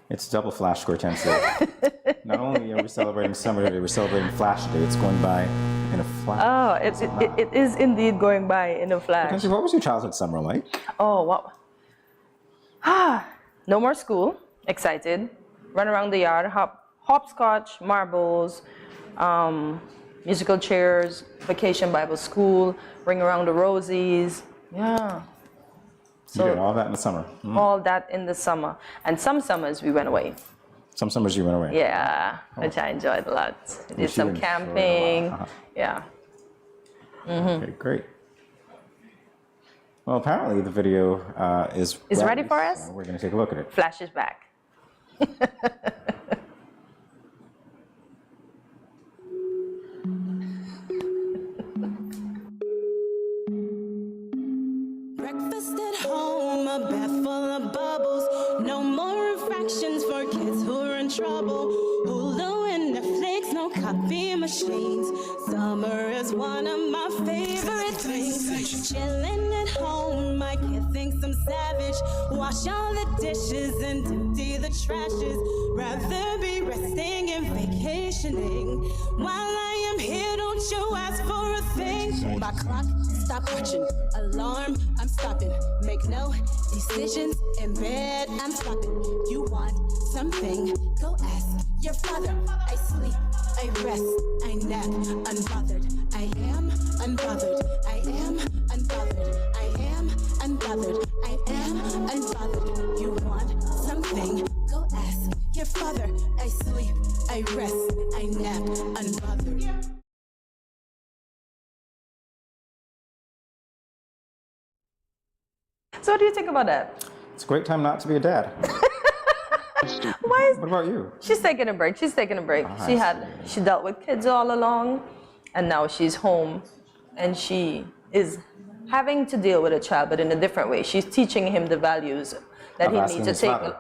It's double Flash Cortense Day. Not only are we celebrating summer today, we're celebrating Flash Day. It's going by in a flash. Oh, it is indeed going by in a flash. Cortense, what was your childhood summer like? Oh, what? No more school. Excited. Run around the yard, hopscotch, marbles, musical chairs, vacation Bible school, ring around the rosies. Yeah. So, you did all that in the summer? All that in the summer. And some summers we went away. Some summers you went away? Yeah, which I enjoyed a lot. I did some camping. Yeah. Okay, great. Well, apparently the video is ready for us. So we're going to take a look at it. Flash is back. Breakfast at home, a bath full of bubbles. No more infractions for kids who are in trouble. Hulu and Netflix, no copy machines. Summer is one of my favorite things. Chilling at home, my kid thinks I'm savage. Wash all the dishes and empty the trashes. Rather be resting and vacationing. While I am here, don't you ask for a thing. My clock, stop watching. Alarm, I'm stopping. Make no decisions in bed, I'm stopping. You want something, go ask your father. I sleep, I rest, I nap, unbothered. I am unbothered, I am unbothered, I am unbothered, I am unbothered. You want something, go ask your father. I sleep, I rest, I nap, unbothered. So what do you think about that? It's a great time not to be a dad. What about you? She's taking a break. She dealt with kids all along, and now she's home, and she is having to deal with a child, but in a different way. She's teaching him the values that he needs to take.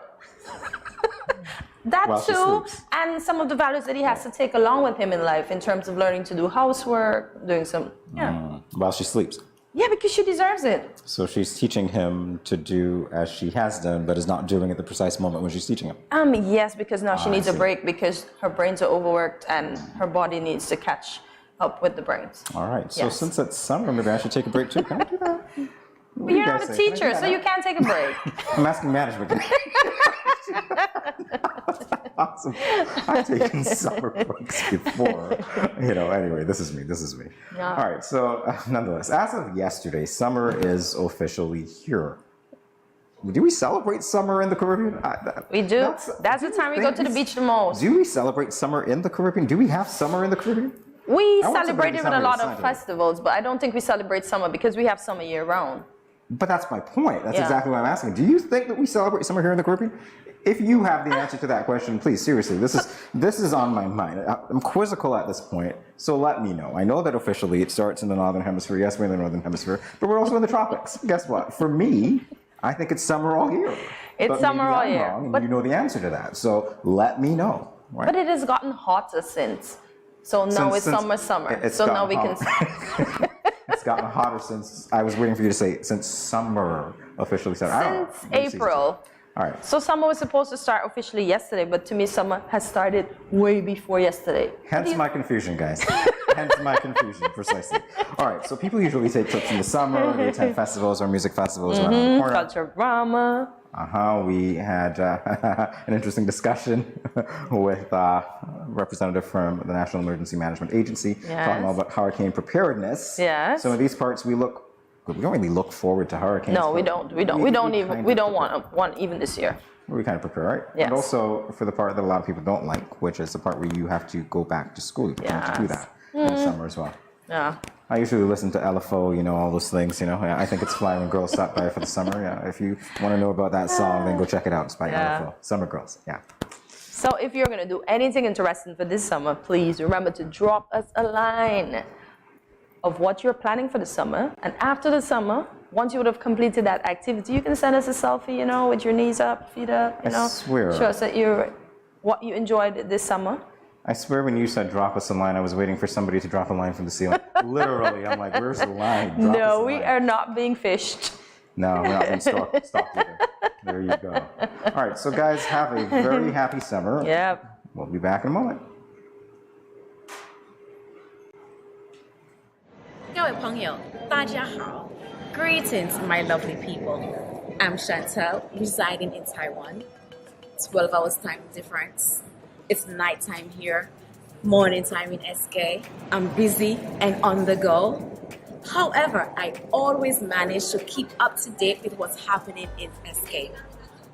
That too, and some of the values that he has to take along with him in life in terms of learning to do housework, doing some, While she sleeps. Yeah, because she deserves it. So she's teaching him to do as she has done, but is not doing at the precise moment when she's teaching him. Yes, because now she needs a break because her brains are overworked and her body needs to catch up with the brains. All right. So since it's summer, maybe I should take a break too. Can I do that? Well, you're not a teacher, so you can't take a break. I'm asking management. Awesome. I've taken summer breaks before. Anyway, this is me. Yeah. All right, so nonetheless, as of yesterday, summer is officially here. Do we celebrate summer in the Caribbean? We do. That's the time we go to the beach the most. Do we celebrate summer in the Caribbean? Do we have summer in the Caribbean? We celebrate it with a lot of festivals, but I don't think we celebrate summer because we have summer year round. But that's my point. That's exactly what I'm asking. Do you think that we celebrate summer here in the Caribbean? If you have the answer to that question, please, seriously, this is on my mind. I'm quizzical at this point, so let me know. I know that officially it starts in the Northern Hemisphere. Yes, we're in the Northern Hemisphere, but we're also in the tropics. Guess what? For me, I think it's summer all year. It's summer all year. Wrong, and you know the answer to that, so let me know. Right? But it has gotten hotter since. So now it's summer. So now we can... It's gotten hotter since, I was waiting for you to say, since summer officially started. Since April. All right. So summer was supposed to start officially yesterday, but to me summer has started way before yesterday. Hence my confusion, guys. Hence my confusion, precisely. All right, so people usually take trips in the summer, they attend festivals or music festivals around the corner. Culture drama. We had an interesting discussion with a representative from the National Emergency Management Agency talking about hurricane preparedness. Yes. So in these parts, we don't really look forward to hurricanes. No, we don't. We don't want one even this year. We kind of prepare, right? Yes. And also for the part that a lot of people don't like, which is the part where you have to go back to school. You have to do that in the summer as well. Yeah. I usually listen to LFO, all those things, I think it's fly when girls stop by for the summer. Yeah. If you want to know about that song, then go check it out. It's by LFO. Summer Girls. Yeah. So if you're going to do anything interesting for this summer, please remember to drop us a line of what you're planning for the summer. And after the summer, once you would have completed that activity, you can send us a selfie, with your knees up, feet up, I swear. Show us that what you enjoyed this summer. I swear when you said drop us a line, I was waiting for somebody to drop a line from the ceiling. Literally, I'm like, where's the line? No, we are not being fished. No, we're not being stalked either. There you go. All right, so guys, have a very happy summer. Yep. We'll be back in a moment. 各位朋友，大家好. Greetings, my lovely people. I'm Chantel, residing in Taiwan. 12 hours time difference. It's nighttime here, morning time in SK. I'm busy and on the go. However, I always manage to keep up to date with what's happening in SK.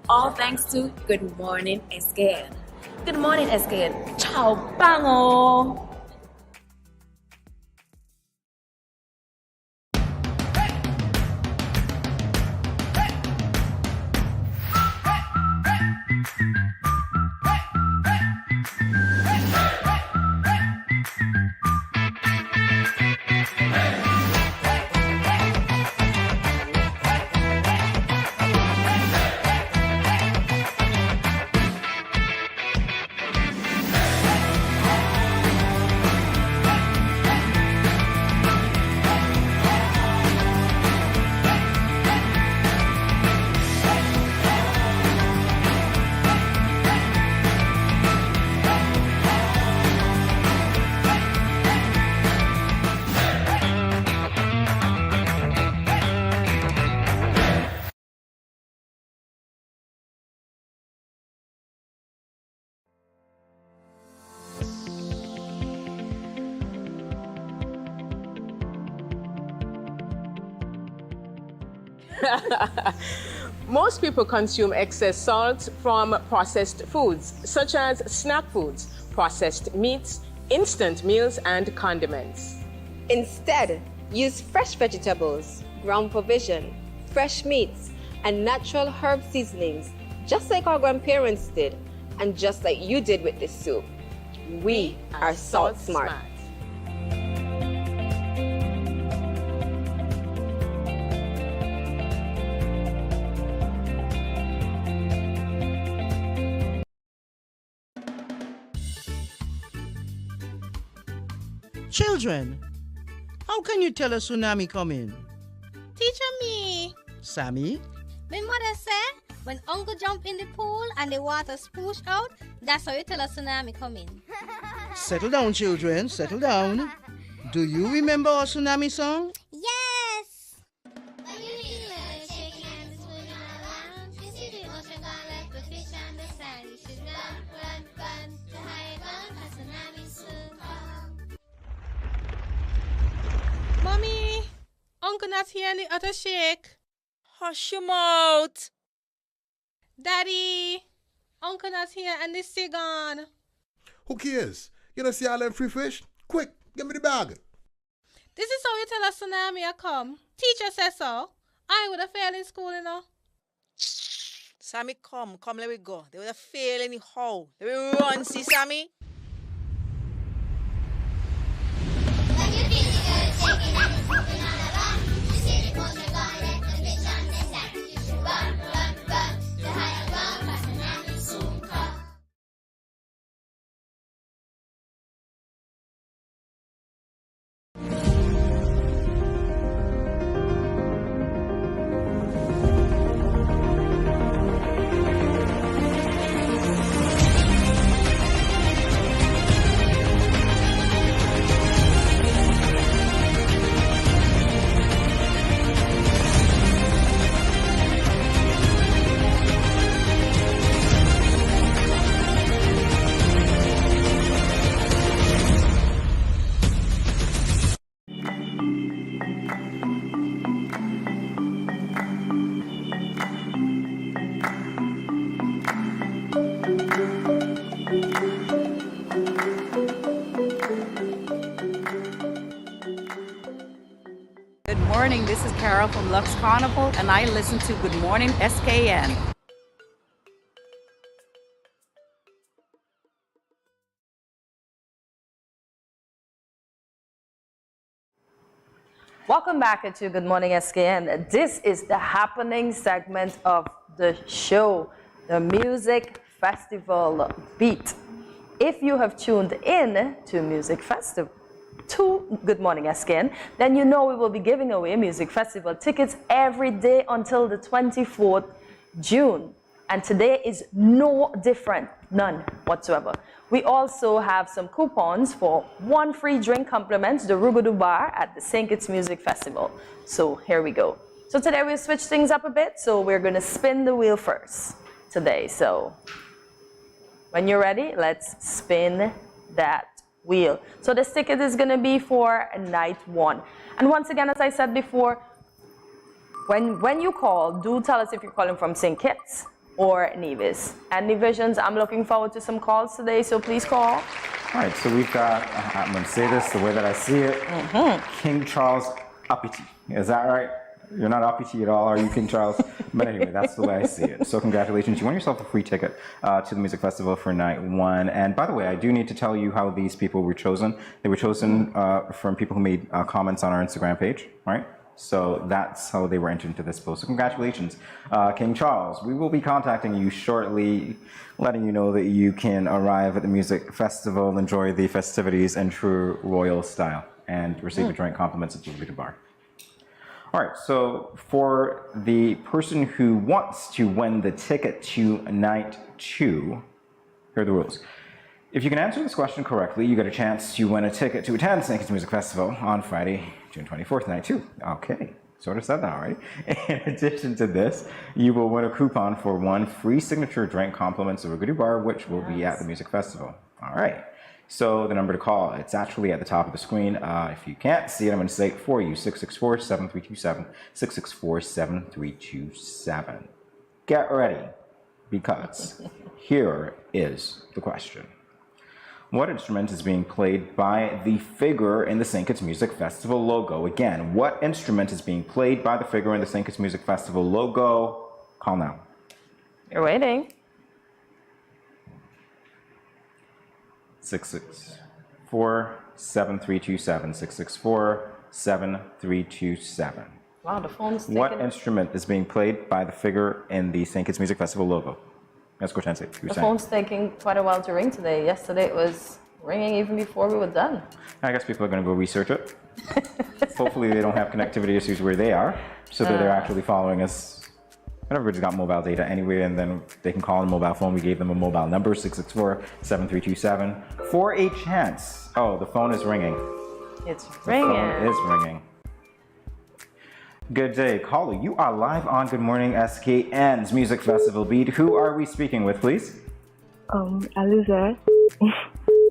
All thanks to Good Morning SKN. Good morning SKN. Ciao, bango! Most people consume excess salt from processed foods, such as snack foods, processed meats, instant meals, and condiments. Instead, use fresh vegetables, ground provision, fresh meats, and natural herb seasonings, just like our grandparents did, and just like you did with this soup. We are Salt Smart. Children, how can you tell a tsunami coming? Teacher me. Sammy? My mother said, when uncle jump in the pool and the water spoosh out, that's how you tell a tsunami coming. Settle down, children, settle down. Do you remember our tsunami song? Yes! Mommy, Uncle not here in the other shake. Hush your mouth. Daddy, Uncle not here and the sea gone. Who cares? You don't see all them free fish? Quick, give me the bag. This is how you tell a tsunami a come. Teacher says so. I would have failed in school, Sammy, come, let me go. They would have failed anyhow. Let me run, see Sammy? Chantel from Lux Carnival, and I listen to Good Morning SKN. Welcome back to Good Morning SKN. This is the happening segment of the show, the Music Festival Beat. If you have tuned in to Music Festival, to Good Morning SKN, then you know we will be giving away Music Festival tickets every day until the 24th June. And today is no different, none whatsoever. We also have some coupons for 1 free drink compliments, the Rugudu Bar at the St. Kitts Music Festival. So here we go. So today we'll switch things up a bit. So we're gonna spin the wheel first today. So when you're ready, let's spin that wheel. So this ticket is gonna be for night 1. And once again, as I said before, when you call, do tell us if you're calling from St. Kitts or Nevis. And Nevisians, I'm looking forward to some calls today, so please call. All right, so we've got, I'm going to say this the way that I see it, King Charles Uppity. Is that right? You're not uppity at all, are you, King Charles? But anyway, that's the way I see it. So congratulations, you won yourself a free ticket to the Music Festival for night 1. And by the way, I do need to tell you how these people were chosen. They were chosen from people who made comments on our Instagram page, right? So that's how they were entered into this post. So congratulations, King Charles. We will be contacting you shortly, letting you know that you can arrive at the music festival, enjoy the festivities in true royal style, and receive a drink compliments at the Rugudu Bar. All right, so for the person who wants to win the ticket to night 2, here are the rules. If you can answer this question correctly, you get a chance to win a ticket to attend St. Kitts Music Festival on Friday, June 24th, night 2. Okay, sort of said that already. In addition to this, you will win a coupon for 1 free signature drink compliments of Rugudu Bar, which will be at the music festival. All right, so the number to call, it's actually at the top of the screen. If you can't see it, I'm going to say it for you, 664-7327, 664-7327. Get ready, because here is the question. What instrument is being played by the figure in the St. Kitts Music Festival logo? Again, what instrument is being played by the figure in the St. Kitts Music Festival logo? Call now. You're waiting. 664-7327, 664-7327. Wow, the phone's taking... What instrument is being played by the figure in the St. Kitts Music Festival logo? Let's go, Chancy. The phone's taking quite a while to ring today. Yesterday it was ringing even before we were done. I guess people are going to go research it. Hopefully they don't have connectivity issues where they are, so that they're actually following us. And everybody's got mobile data anyway, and then they can call on a mobile phone. We gave them a mobile number, 664-7327, for a chance. Oh, the phone is ringing. It's ringing. The phone is ringing. Good day, caller. You are live on Good Morning SKN's Music Festival Beat. Who are we speaking with, please? Alize.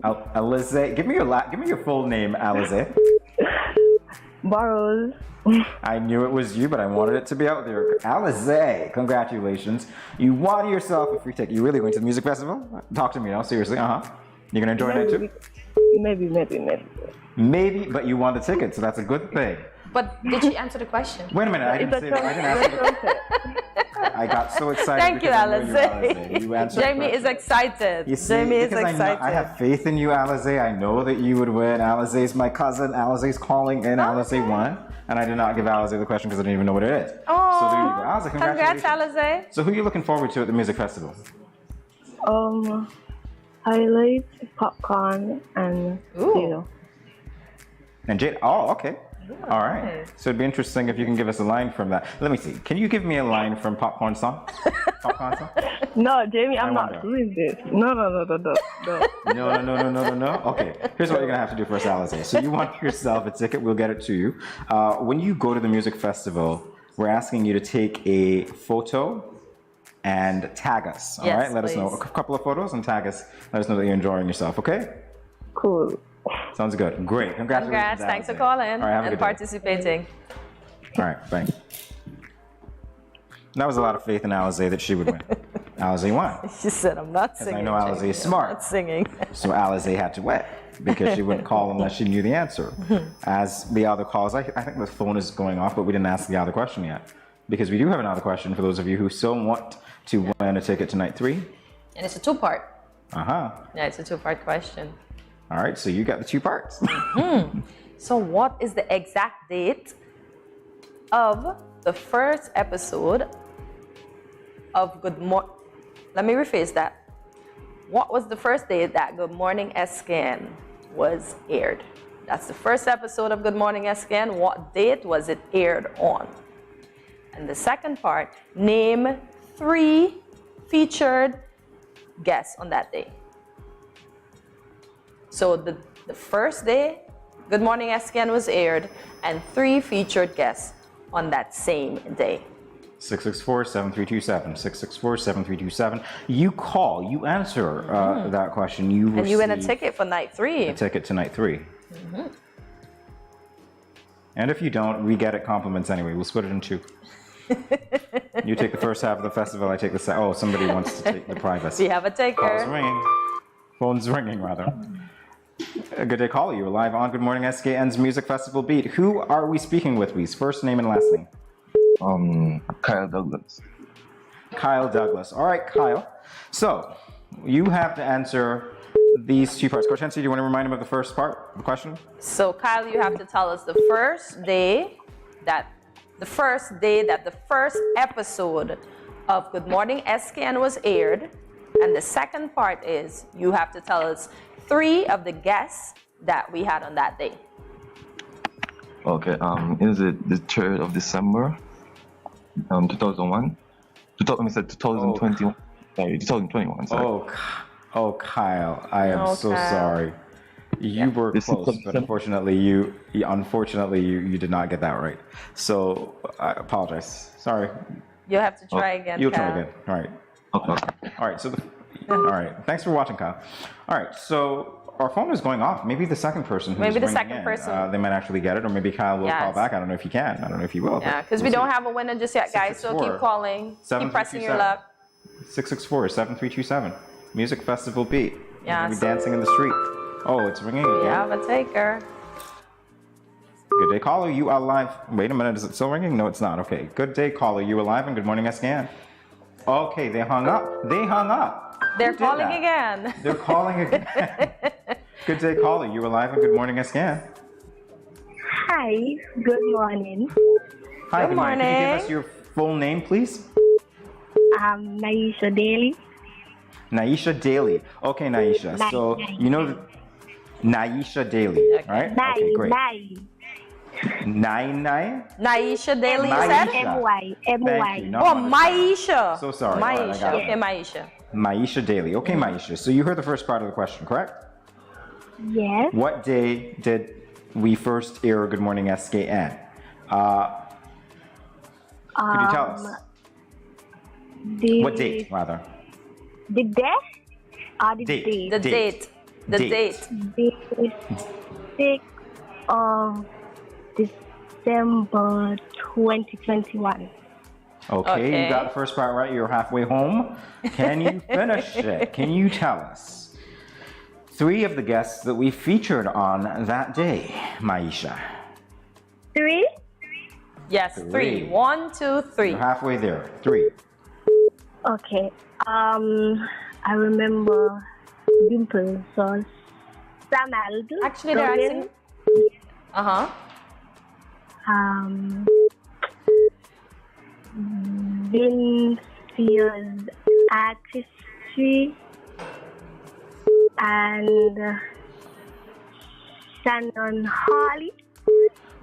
Alize. Give me your full name, Alize. Barrows. I knew it was you, but I wanted it to be out there. Alize, congratulations. You won yourself a free ticket. You really going to the music festival? Talk to me now, seriously. You're gonna enjoy it too? Maybe. Maybe, but you won the ticket, so that's a good thing. But did she answer the question? Wait a minute, I didn't answer the question. I got so excited. Thank you, Alize. You answered Jamie is excited. You see, Jamie is excited. I have faith in you, Alize. I know that you would win. Alize is my cousin. Alize is calling in. Alize won. And I did not give Alize the question because I didn't even know what it is. Oh, so there you go. Alize, congratulations. Congrats, Alize. So who are you looking forward to at the music festival? Highlights, popcorn, and Jada. And Jade. Oh, okay. All right. So it'd be interesting if you can give us a line from that. Let me see. Can you give me a line from Popcorn Song? Popcorn Song? No, Jamie, I'm not doing this. No. No. Okay. Here's what you're gonna have to do for us, Alize. So you want yourself a ticket? We'll get it to you. When you go to the music festival, we're asking you to take a photo and tag us. All right. Let us know a couple of photos and tag us. Let us know that you're enjoying yourself. Okay. Cool. Sounds good. Great. Congratulations. Congrats. Thanks for calling and participating. All right. Thanks. That was a lot of faith in Alize that she would win. Alizé won. She said, I'm not Because singing. I know Alizé is smart. I'm not singing. So Alizé had to win because she wouldn't call unless she knew the answer. As the other calls, I think the phone is going off, but we didn't ask the other question yet. Because we do have another question for those of you who still want to win a ticket to night 3. And it's a 2-part. Uh-huh. Yeah, it's a 2-part question. All right, so you got the 2 parts. So what is the exact date of the first episode of Good Morning? Let me rephrase that. What was the first day that Good Morning SKN was aired? That's the first episode of Good Morning SKN. What date was it aired on? And the second part, name 3 featured guests on that day. So the first day Good Morning SKN was aired and 3 featured guests on that same day. 664-7327, 664-7327. You call, you answer that question. And you win a ticket for night 3. A ticket to night 3. And if you don't, we get it compliments anyway. We'll split it in 2. You take the first half of the festival, I take the second. Oh, somebody wants to take the privacy. We have a taker. Phone's ringing. Phone's ringing, rather. A good day, caller. You're live on Good Morning SKN's Music Festival Beat. Who are we speaking with, please? First name and last name. Kyle Douglas. Kyle Douglas. All right, Kyle. So, you have to answer these 2 parts. Coach Hensey, do you want to remind him of the first part of the question? So, Kyle, you have to tell us the first day that the first episode of Good Morning SKN was aired. And the second part is you have to tell us 3 of the guests that we had on that day. Okay, is it the 3rd of December, 2001? 2021. Sorry, 2021. Sorry. Oh, Kyle, I am so sorry. You were close, but unfortunately, you did not get that right. So I apologize. Sorry. You'll have to try again. You'll Kyle. try again. All right. Okay. All right. All right. Thanks for watching, Kyle. All right. So our phone is going off. Maybe the second person who's Maybe the ringing second in, person. they might actually get it, or maybe Kyle will call back. I don't know if he can. I don't know if he will. Yeah, because we don't have a winner just yet, guys. So keep calling. Keep pressing your luck. 664-7327. Music Festival Beat. Yeah. We'll be dancing in the street. Oh, it's ringing again. We have a taker. Good day, caller. You are live. Wait a minute. Is it still ringing? No, it's not. Okay. Good day, caller. You are live and Good Morning SKN. Okay, they hung up. They're calling again. They're calling again. Good day, caller. You are live and Good Morning SKN. Hi. Good morning. Hi. Good morning. Can you give us your full name, please? Naisha Daly. Naisha Daly. Okay, Naisha. So you know Naisha Daly, right? Okay, great. Naisha Daly, you said? M-Y. Oh, Maisha. So sorry. Maisha. Right, okay, Maisha. Maisha Daly. Okay, Maisha. So you heard the first part of the question, correct? Yes. What day did we first air Good Morning SKN? Could you tell us? What date, rather? The day? Or the date? The date. The date. The 6th of December 2021. Okay, you got the first part right. You're halfway home. Can you finish it? Can you tell us 3 of the guests that we featured on that day, Maisha? 3? Yes, 3. 1, 2, 3. You're halfway there. 3. Okay. I remember Dimple Sauce. Samald. Actually, they're asking. Vince's Artistry and Shannon Harley.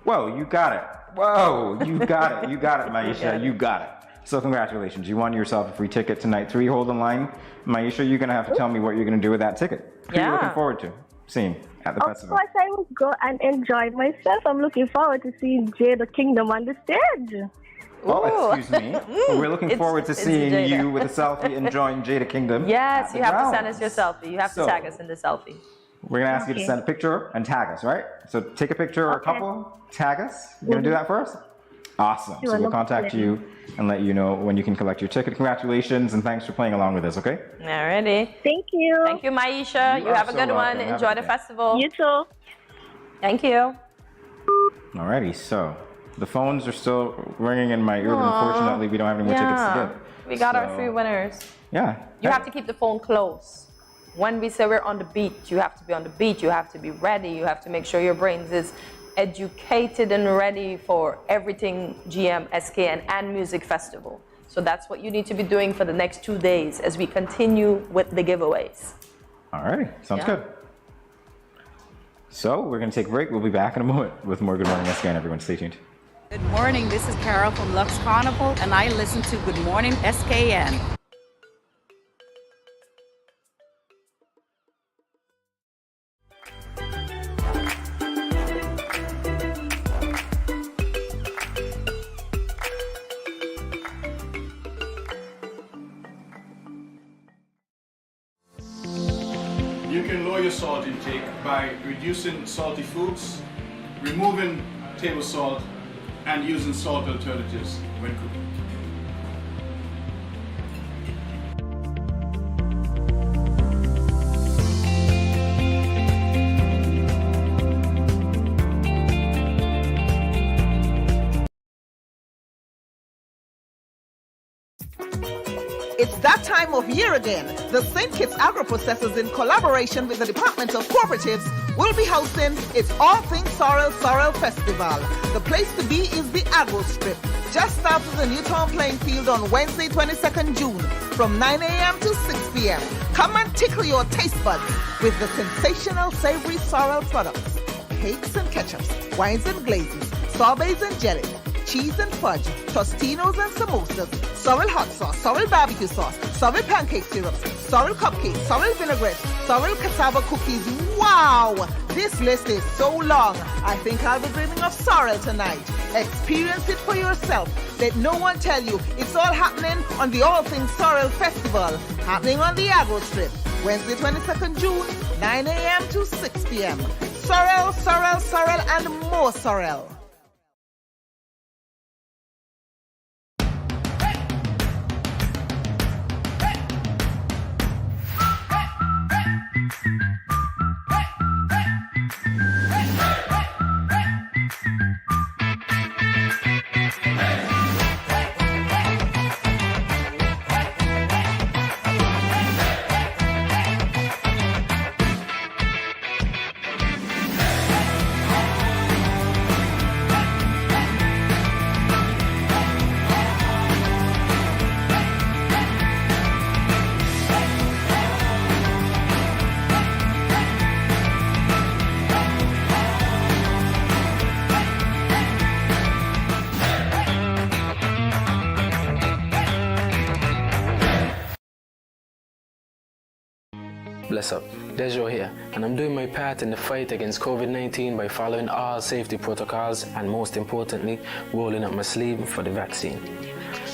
Whoa, you got it. Whoa, you got it. You got it, Maisha. You got it. So congratulations. You won yourself a free ticket to night 3. Hold the line. Maisha, you're going to have to tell me what you're going to do with that ticket. Who are you looking forward to seeing at the festival? Of course, I will go and enjoy myself. I'm looking forward to seeing Jada Kingdom on the stage. Oh, excuse me. We're looking forward to seeing you with a selfie enjoying Jada Kingdom. Yes, you have to send us your selfie. You have to tag us in the selfie. We're going to ask you to send a picture and tag us, right? So take a picture or a couple, tag us. You going to do that for us? Awesome. So we'll contact you and let you know when you can collect your ticket. Congratulations and thanks for playing along with us, okay? Alrighty. Thank you. Thank you, Maisha. You have a so good one. welcome. Have a Enjoy good the day. festival. You too. Thank you. Alrighty, so the phones are still ringing in my ear, but unfortunately we don't have any more tickets to give. We got our 3 winners. Yeah. You have to keep the phone close. When we say we're on the beat, you have to be on the beat. You have to be ready. You have to make sure your brains is educated and ready for everything GM, SKN, and Music Festival. So that's what you need to be doing for the next 2 days as we continue with the giveaways. Alrighty, sounds good. So we're going to take a break. We'll be back in a moment with more Good Morning SKN. Everyone, stay tuned. Good morning, this is Carol from Lux Carnival, and I listen to Good Morning SKN. You can lower your salt intake by reducing salty foods, removing table salt, and using salt alternatives when cooking. It's that time of year again. The St. Kitts Agro-Processors, in collaboration with the Department of Cooperatives, will be hosting its All Things Sorrel Festival. The place to be is the Agro Strip, just south of the Newtown playing field on Wednesday, 22nd June, from 9 a.m. to 6 p.m. Come and tickle your taste buds with the sensational savory sorrel products, cakes and ketchups, wines and glazes, sorbets and jelly, cheese and fudge, tostinos and samosas, sorrel hot sauce, sorrel barbecue sauce, sorrel pancake syrups, sorrel cupcakes, sorrel vinaigrette, sorrel cassava cookies. Wow! This list is so long. I think I'll be dreaming of sorrel tonight. Experience it for yourself. Let no one tell you. It's all happening on the All Things Sorrel Festival, happening on the Agro Strip, Wednesday, 22nd June, 9 a.m. to 6 p.m. Sorrel, sorrel, sorrel, and more sorrel. Bless up, Dejo here, and I'm doing my part in the fight against COVID-19 by following all safety protocols and, most importantly, rolling up my sleeve for the vaccine.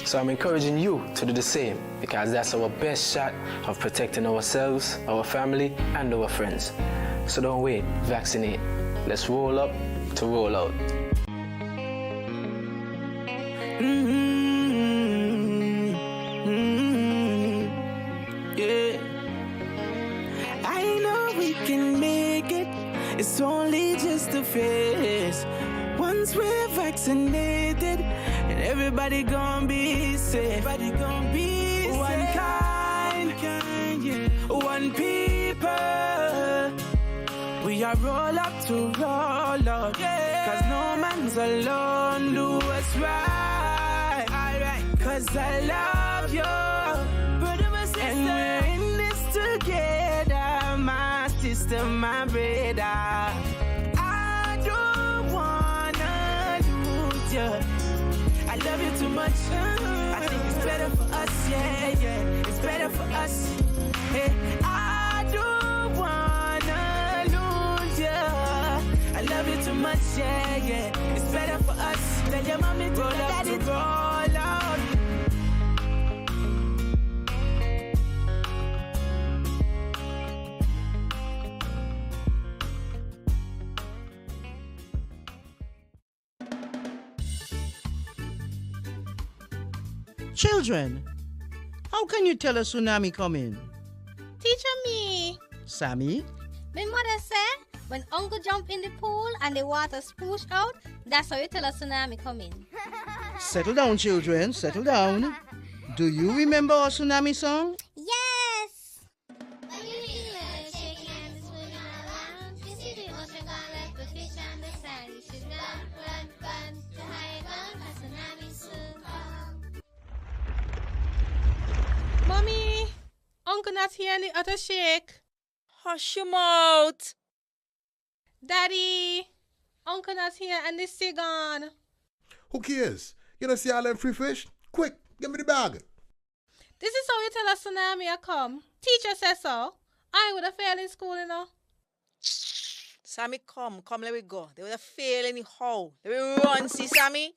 So I'm encouraging you to do the same, because that's our best shot of protecting ourselves, our family, and our friends. So don't wait, vaccinate. Let's roll up to roll out. It's only just a phase. Once we're vaccinated, and everybody gonna be safe. Everybody gonna be one safe. One people. We are roll up to roll up. Cause no man's alone. Do what's right. Cause I love you. And we're in this together. My sister, my brother. I don't wanna lose you. I love you too much. I think it's better for us, yeah. It's better for us. Hey, I don't wanna lose you. I love you too much, yeah. It's better for us. Tell your mommy to roll up to roll out. Children, how can you tell a tsunami coming? Teacher me. Sammy? My mother said, when uncle jump in the pool and the water spoosh out, that's how you tell a tsunami coming. Settle down, children, settle down. Do you remember our tsunami song? Yes! Mommy, uncle not here in the other shake. Hush your mouth. Daddy, uncle not here and the sea gone. Who cares? You don't see all them free fish? Quick, give me the bag. This is how you tell a tsunami a come. Teacher says so. I would have failed in school, you know. Sammy, come, let me go. They would have failed anyhow. Let me run, see Sammy.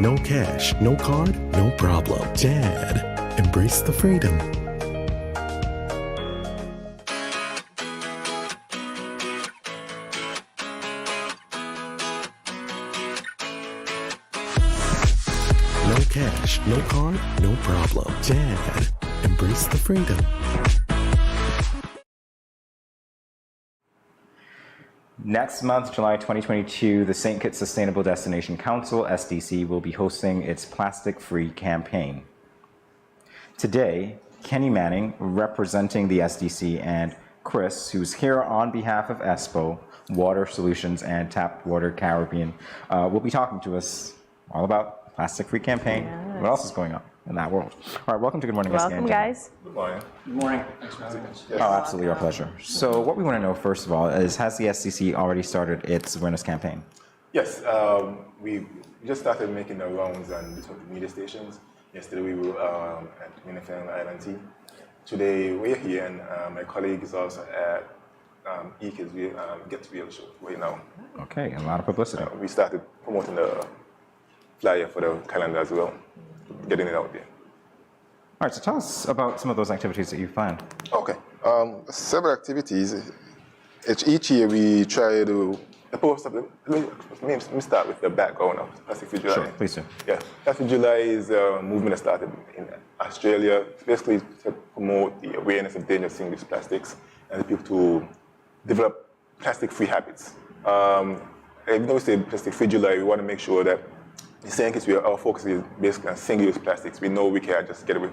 No cash, no card, no problem. Dad, embrace the freedom. No cash, no card, no problem. Dad, embrace the freedom. Next month, July 2022, the St. Kitts Sustainable Destination Council, SDC, will be hosting its plastic-free campaign. Today, Kenny Manning, representing the SDC, and Chris, who's here on behalf of ESPO, Water Solutions and Tap Water Caribbean, will be talking to us all about plastic-free campaign. Yes. What else is going on in that world? All right, welcome to Good Morning SKN. Welcome, guys. Good morning. Good morning. Thanks for having us. Oh, absolutely, our pleasure. So what we want to know, first of all, is has the SDC already started its awareness campaign? Yes, we just started making the rounds on the media stations. Yesterday we were at Minifan Island Tea. Today we're here, and my colleague is also at E-Kids Get to Real show right now. Okay, a lot of publicity. We started promoting the flyer for the calendar as well, getting it out there. All right, so tell us about some of those activities that you planned. Okay, several activities. Each year we try to. Let me start with the background of Plastic Free July. Sure, please do. Yeah, Plastic July is a movement that started in Australia, basically to promote the awareness of dangerous single-use plastics and people to develop plastic-free habits. Even though we say Plastic Free July, we want to make sure that in St. Kitts, our focus is basically on single-use plastics. We know we can't just get away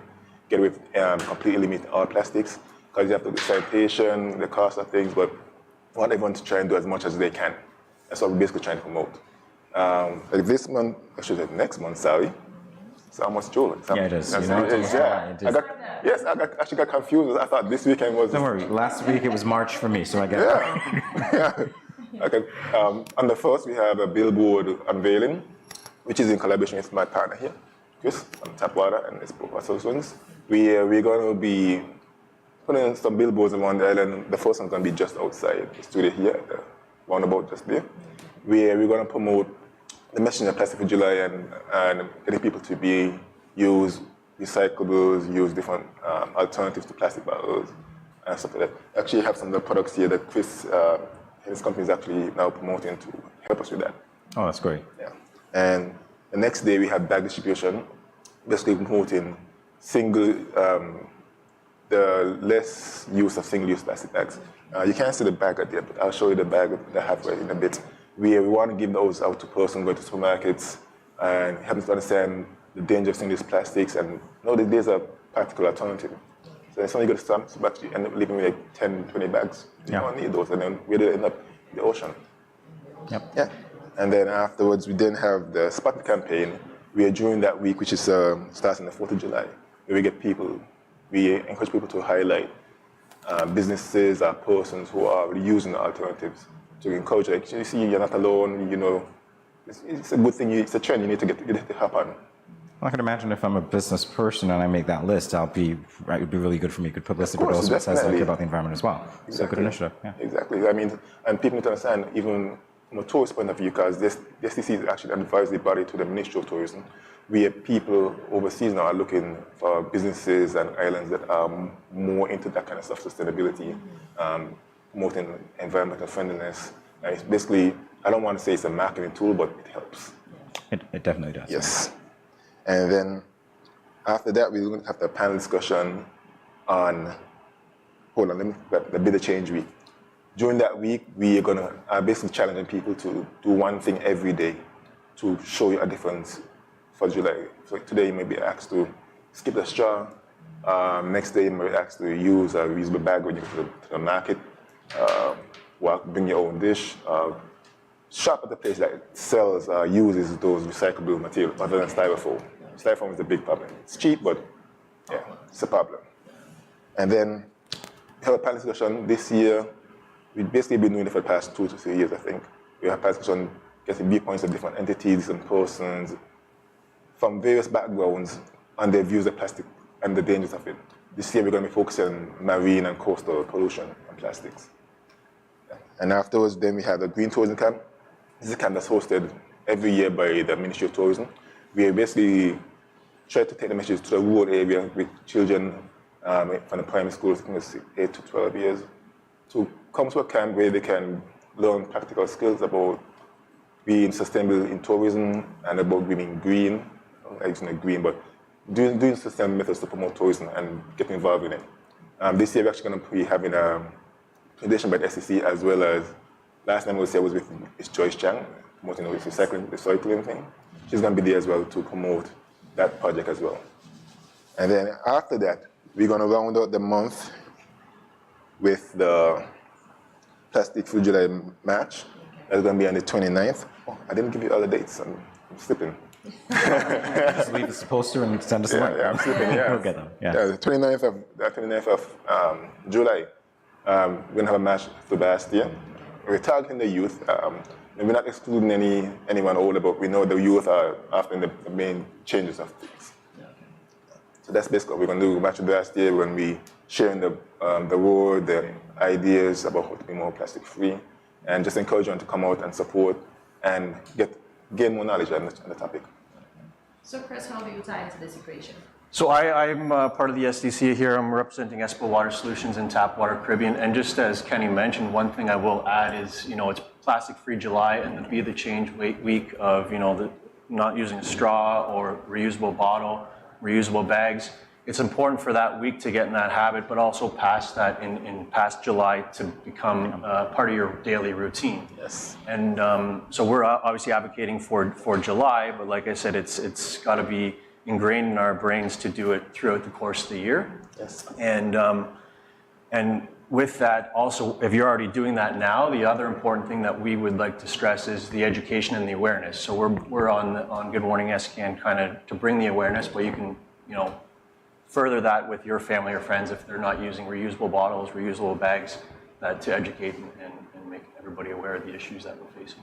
completely limit all plastics because you have to do sanitation, the cost of things, but we want everyone to try and do as much as they can. That's what we're basically trying to promote. Like this month, I should say next month, sorry. It's almost June. Yeah, it is. You know, I actually got confused. I thought this weekend was. Don't worry. Last week it was March for me, so I get it. Okay. On the first, we have a billboard unveiling, which is in collaboration with my partner here, Chris, on Tap Water and Water Solutions. We're going to be putting some billboards around the island. The first one's going to be just outside the studio here, at the roundabout just there. We're going to promote the message of Plastic for July and getting people to use recyclables, use different alternatives to plastic bottles and stuff like that. Actually, have some of the products here that Chris, his company is actually now promoting to help us with that. Oh, that's great. Yeah. And the next day we have bag distribution, basically promoting single the less use of single-use plastic bags. You can't see the bag right there, but I'll show you the bag that I have right in a bit. We want to give those out to persons going to supermarkets and help them to understand the danger of single-use plastics, and know that there's a practical alternative. So it's only good to but you end up leaving with like 10, 20 bags. You don't need those, and then where do they end up? In the ocean. Yep. Yeah. And then afterwards, we then have the Spot campaign. We are during that week, which is starts on the 4th of July, where we encourage people to highlight businesses or persons who are using the alternatives to encourage. Like, you see, you're not alone. You know, it's a good thing. It's a trend. You need to get it to happen. I can imagine if I'm a business person and I make that list, it would be really good for me. Good publicity, but also it says I care about the environment as well. Exactly. So good initiative. Yeah. Exactly. I mean, and people need to understand, even from a tourist point of view, because the STC is actually an advisory body to the Ministry of Tourism. We have people overseas now are looking for businesses and islands that are more into that kind of stuff, sustainability, promoting environmental friendliness. And it's basically, I don't want to say it's a marketing tool, but it helps. It definitely does. Yes. And then after that, we're going to have the panel discussion on, the Be the Change Week. During that week, we are going to basically challenging people to do one thing every day to show you a difference for July. So today you may be asked to skip the straw. Next day you may be asked to use a reusable bag when you go to the market. Bring your own dish. Shop at the place that sells, uses those recyclable materials other than styrofoam. Styrofoam is a big problem. It's cheap, but yeah, it's a problem. And then we have a panel discussion this year. We've basically been doing it for the past 2 to 3 years, I think. We have a panel discussion getting viewpoints of different entities and persons from various backgrounds on their views of plastic and the dangers of it. This year we're going to be focusing on marine and coastal pollution and plastics. And afterwards, then we have the Green Tourism Camp. This is a camp that's hosted every year by the Ministry of Tourism. We basically try to take the message to the rural area with children from the primary schools, I think it's 8 to 12 years, to come to a camp where they can learn practical skills about being sustainable in tourism and about being green, not using green, but doing sustainable methods to promote tourism and getting involved in it. This year we're actually going to be having a presentation by the SEC, as well as last time I was with Ms. Joyce Chang, promoting the recycling thing. She's going to be there as well to promote that project as well. And then after that, we're going to round out the month with the Plastic Free July March. That's going to be on the 29th. Oh, I didn't give you all the dates. I'm slipping. Just leave this poster and send us a link. Yeah, I'm slipping, yeah. We'll get them. Yeah. The 29th of July, we're going to have a march for Bastille. We're targeting the youth. We're not excluding anyone older, but we know the youth are often the main changes of things. So that's basically what we're going to do. March for Bastille, we're going to be sharing the road, the ideas about how to be more plastic free, and just encourage them to come out and support and gain more knowledge on the topic. So Chris, how do you tie into this equation? So I'm part of the SDC here. I'm representing Espo Water Solutions in Tap Water Caribbean. And just as Kenny mentioned, one thing I will add is, it's Plastic Free July and the Be the Change week of, the not using a straw or reusable bottle, reusable bags. It's important for that week to get in that habit, but also past that in past July to become part of your daily routine. Yes. And so we're obviously advocating for July, but like I said, it's got to be ingrained in our brains to do it throughout the course of the year. Yes. And with that, also, if you're already doing that now, the other important thing that we would like to stress is the education and the awareness. So we're on Good Morning SKN kind of to bring the awareness, but you can, further that with your family or friends if they're not using reusable bottles, reusable bags, to educate and make everybody aware of the issues that we're facing.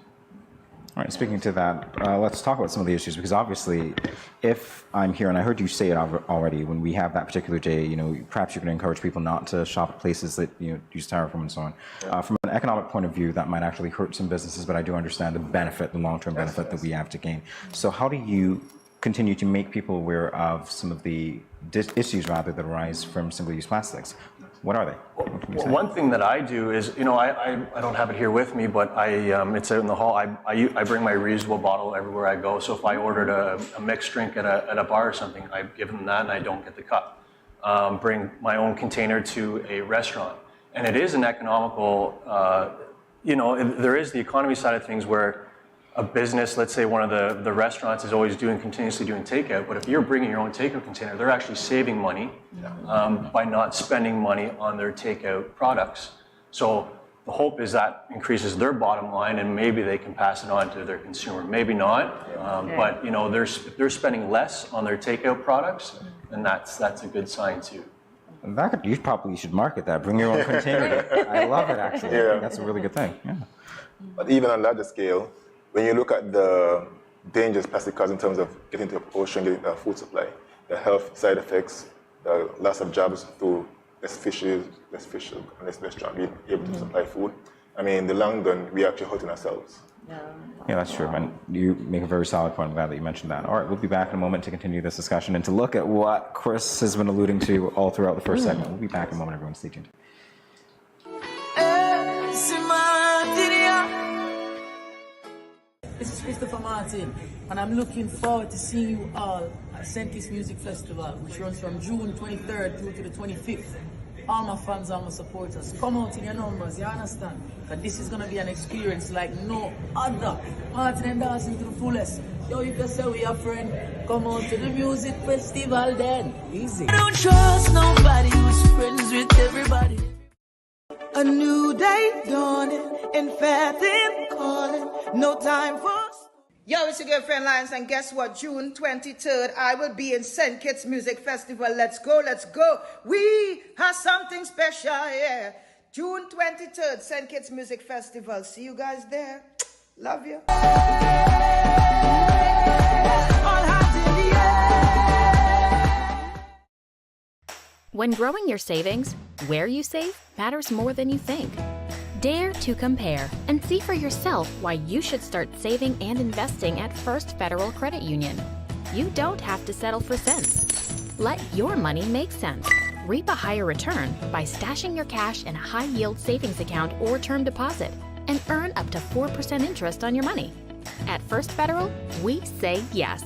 All right, speaking to that, let's talk about some of the issues, because obviously, if I'm here, and I heard you say it already, when we have that particular day, perhaps you can encourage people not to shop at places that use styrofoam and so on. Yeah. From an economic point of view, that might actually hurt some businesses, but I do understand the long-term benefit that we have to gain. So how do you continue to make people aware of some of the issues, that arise from single-use plastics? What are they? One thing that I do is, I don't have it here with me, but it's out in the hall. I bring my reusable bottle everywhere I go. So if I ordered a mixed drink at a bar or something, I give them that and I don't get the cup. bring my own container to a restaurant. And it is an economical, there is the economy side of things where a business, let's say one of the restaurants is always continuously doing takeout, but if you're bringing your own takeout container, they're actually saving money by not spending money on their takeout products. So the hope is that increases their bottom line and maybe they can pass it on to their consumer. Maybe not, but they're spending less on their takeout products, and that's a good sign too. You probably should market that. Bring your own container. I love it, actually. Yeah. That's a really good thing. Yeah. But even on a larger scale, when you look at the dangers plastic causes in terms of getting to the ocean, getting the food supply, the health side effects, the loss of jobs through less fish, and less restaurant being able to supply food. I mean, in the long run, we're actually hurting ourselves. Yeah, that's true. And you make a very solid point. I'm glad that you mentioned that. All right, we'll be back in a moment to continue this discussion and to look at what Chris has been alluding to all throughout the first segment. We'll be back in a moment, everyone. Stay tuned. This is Christopher Martin, and I'm looking forward to seeing you all at St. Kitts Music Festival, which runs from June 23rd through to the 25th. All my fans, all my supporters, come out in your numbers, you understand? That this is going to be an experience like no other. Martin and dancing to the fullest. Yo, you can say we are friend. Come out to the music festival then. Easy. I don't trust nobody who's friends with everybody. A new day dawning and faith in calling. No time for... Yo, it's your girlfriend Lions, and guess what? June 23rd, I will be in St. Kitts Music Festival. Let's go, let's go. We have something special, yeah. June 23rd, St. Kitts Music Festival. See you guys there. Love you. All hands in the air. When growing your savings, where you save matters more than you think. Dare to compare and see for yourself why you should start saving and investing at First Federal Credit Union. You don't have to settle for cents. Let your money make sense. Reap a higher return by stashing your cash in a high-yield savings account or term deposit and earn up to 4% interest on your money. At First Federal, we say yes.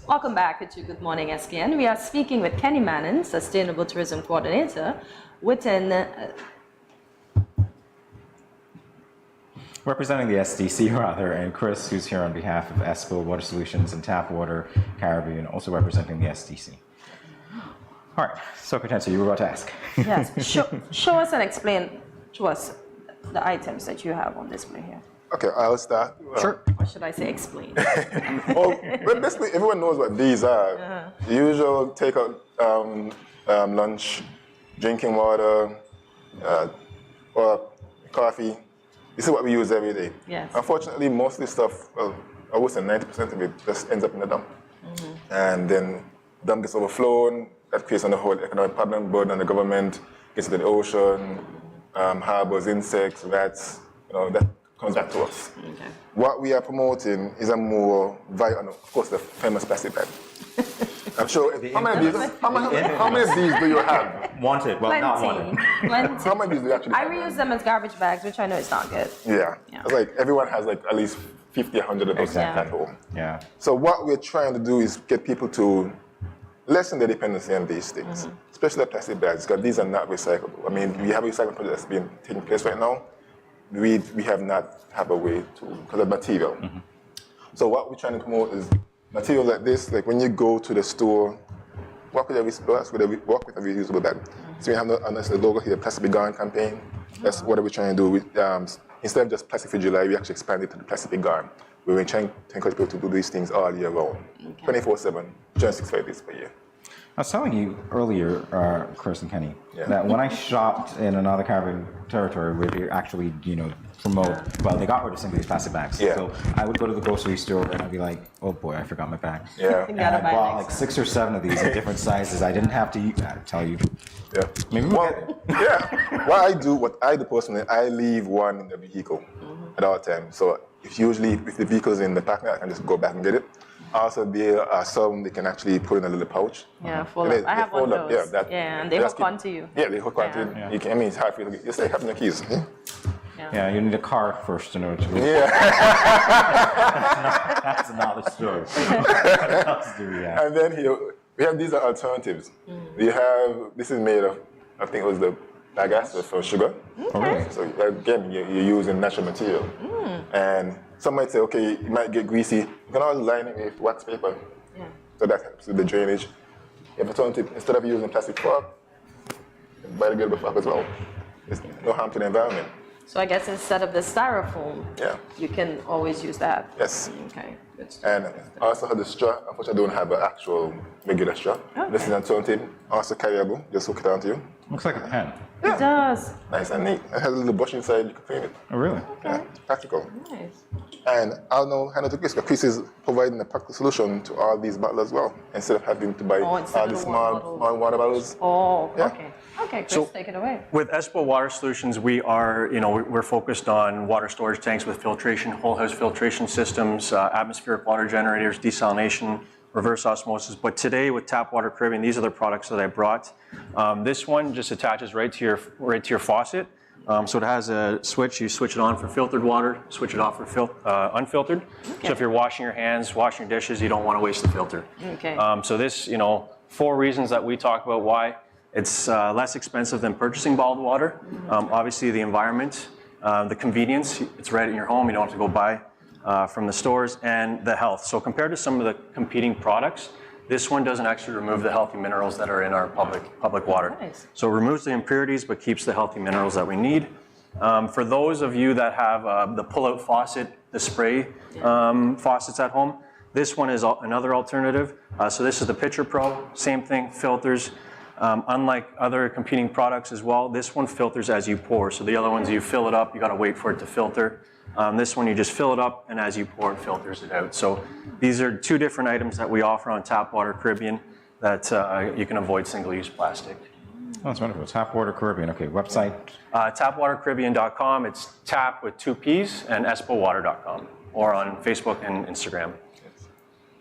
Welcome back to Good Morning SKN. We are speaking with Kenny Manning, Sustainable Tourism Coordinator within... Representing the SDC, rather, and Chris, who's here on behalf of ESPO Water Solutions and Tap Water Caribbean, also representing the SDC. All right, so Katensa, you were about to ask. Yes, show us and explain to us the items that you have on display here. Okay, I'll start. Sure. Or should I say explain? Well, basically, everyone knows what these are. Usual takeout lunch, drinking water, or coffee. This is what we use every day. Yes. Unfortunately, most of this stuff, well, I would say 90% of it just ends up in the dump. And then dump gets overflown. That creates a whole economic problem, burden on the government, gets into the ocean, harbors insects, rats, that comes back to us. Okay. What we are promoting is a more violent, of course, the famous plastic bag. I'm sure. How many of these do you have? Wanted, well, not wanted. Plenty. How many of these do you actually I have? reuse them as garbage bags, which I know is not good. Yeah. It's like everyone has like at least 50, 100 of those at home. Yeah. So what we're trying to do is get people to lessen their dependency on these things, especially the plastic bags, because these are not recyclable. I mean, we have a recycling project that's been taking place right now. We have not have a way to, because of material. So what we're trying to promote is material like this, like when you go to the store, work with a reusable bag. So we have the logo here, Plastic Be Gone campaign. That's what we're trying to do. Instead of just Plastic Free July, we actually expanded to the Plastic Be Gone. We're trying to encourage people to do these things all year round, 24/7, 365 days per year. I was telling you earlier, Chris and Kenny, that when I shopped in another Caribbean territory where they actually, promote, well, they got rid of single-use plastic bags. Yeah. So I would go to the grocery store and I'd be like, oh boy, I forgot my bag. Yeah. And I bought like 6 or 7 of these in different sizes. I didn't have to tell you. Yeah. Maybe What I do personally, I leave one in the vehicle at all times. So if the vehicle's in the parking lot, I can just go back and get it. Also, there are some they can actually put in a little pouch. Yeah, fold up. I have one of those. And they hook onto you. Yeah, they hook onto you. Yeah. It's hard for you to get. It's like having the keys. Yeah, you need a car first to know to do. Yeah. That's another story. And then here, we have these alternatives. This is made of, I think it was the bagasse for sugar. Okay. So again, you're using natural material. And some might say, okay, it might get greasy. You can always line it with wax paper. Yeah. So that helps with the drainage. You have alternative, instead of using plastic fork, buy the good fork as well. It's no harm to the environment. So I guess instead of the styrofoam, you can always use that. Yes. Okay. Good stuff. And I also have the straw. Unfortunately, I don't have an actual regular straw. Okay. This is an alternative, also carryable. Just hook it onto you. Looks like a pen. It does. Nice and neat. It has a little brush inside. You can clean it. Oh, really? Yeah, it's practical. Nice. And I'll now hand it to Chris. Chris is providing a practical solution to all these bottles as well, instead of having to buy all the small water bottles. Oh, okay. Okay, Chris, So, take it away. With Espo Water Solutions, we're focused on water storage tanks with filtration, whole house filtration systems, atmospheric water generators, desalination, reverse osmosis. But today with Tap Water Caribbean, these are the products that I brought. This one just attaches right to your faucet. So it has a switch. You switch it on for filtered water, switch it off for unfiltered. Okay. So if you're washing your hands, washing your dishes, you don't want to waste the filter. Okay. So this, 4 reasons that we talk about why. It's less expensive than purchasing bottled water. Obviously, the environment, the convenience, it's right in your home. You don't have to go buy from the stores, and the health. So compared to some of the competing products, this one doesn't actually remove the healthy minerals that are in our public water. Nice. So it removes the impurities, but keeps the healthy minerals that we need. For those of you that have the pull-out faucet, the spray faucets at home, this one is another alternative. So this is the Pitcher Pro, same thing, filters. Unlike other competing products as well, this one filters as you pour. So the other ones, you fill it up, you gotta wait for it to filter. This one, you just fill it up, and as you pour, it filters it out. So these are 2 different items that we offer on Tap Water Caribbean that you can avoid single-use plastic. Oh, that's wonderful. Tap Water Caribbean. Okay, website? Tapwatercaribbean.com. It's tap with 2 P's and espowater.com, or on Facebook and Instagram.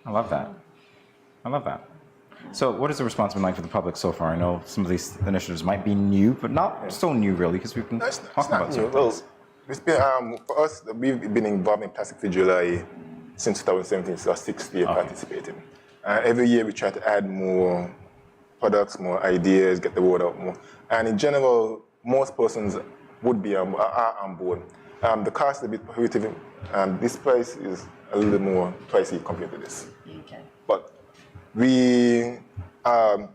I love that. I love that. So what has the response been like for the public so far? I know some of these initiatives might be new, but not so new really, because we've been talking about new. Well, it's been, for us, we've been involved in Plastic Free July since 2017, so our 6th year participating. Every year we try to add more products, more ideas, get the word out more. And in general, most persons are on board. The cost is a bit prohibitive. This price is a little more pricey compared to this. Okay. But we are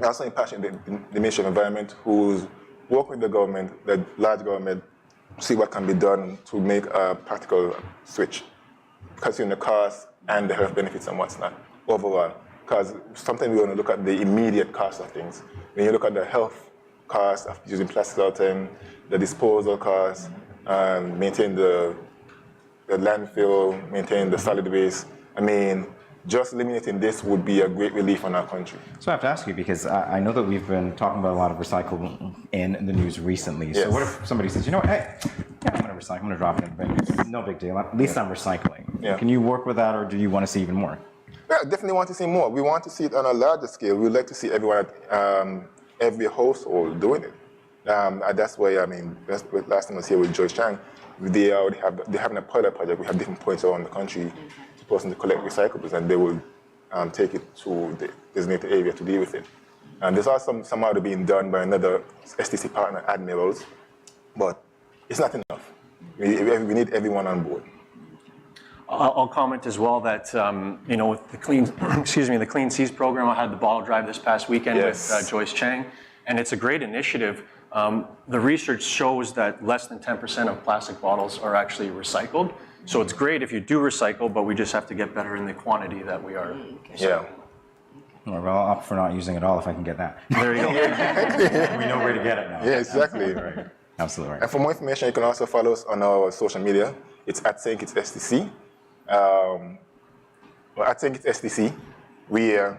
also in passion the Ministry of Environment, who's working with the government, the large government, see what can be done to make a practical switch, considering the cost and the health benefits and what's not overall. Because sometimes we want to look at the immediate cost of things. When you look at the health cost of using plastic all the time, the disposal cost, maintain the landfill, maintain the solid waste, just eliminating this would be a great relief on our country. So I have to ask you, because I know that we've been talking about a lot of recycling in the news recently. Yes. So what if somebody says, hey, I'm going to recycle, I'm going to drop it in the bin. It's no big deal. At least I'm recycling. Yeah. Can you work with that, or do you want to see even more? Yeah, definitely want to see more. We want to see it on a larger scale. We would like to see everyone at every household doing it. That's why, last time I was here with Joyce Chang, they're having a pilot project. We have different points around the country. Person to collect recyclables, and they will take it to the designated area to deal with it. And there's also some out being done by another STC partner, Admirals, but it's not enough. We need everyone on board. I'll comment as well that, with the Clean, the Clean Seas program, I had the bottle drive this past weekend with Joyce Chang, and it's a great initiative. The research shows that less than 10% of plastic bottles are actually recycled. So it's great if you do recycle, but we just have to get better in the quantity that we are. Yeah. Well, I'll opt for not using it all if I can get that. There you go. We know where to get it now. Yeah, exactly. Right. Absolutely right. And for more information, you can also follow us on our social media. It's at St. Kitts STC. At St. Kitts STC, we are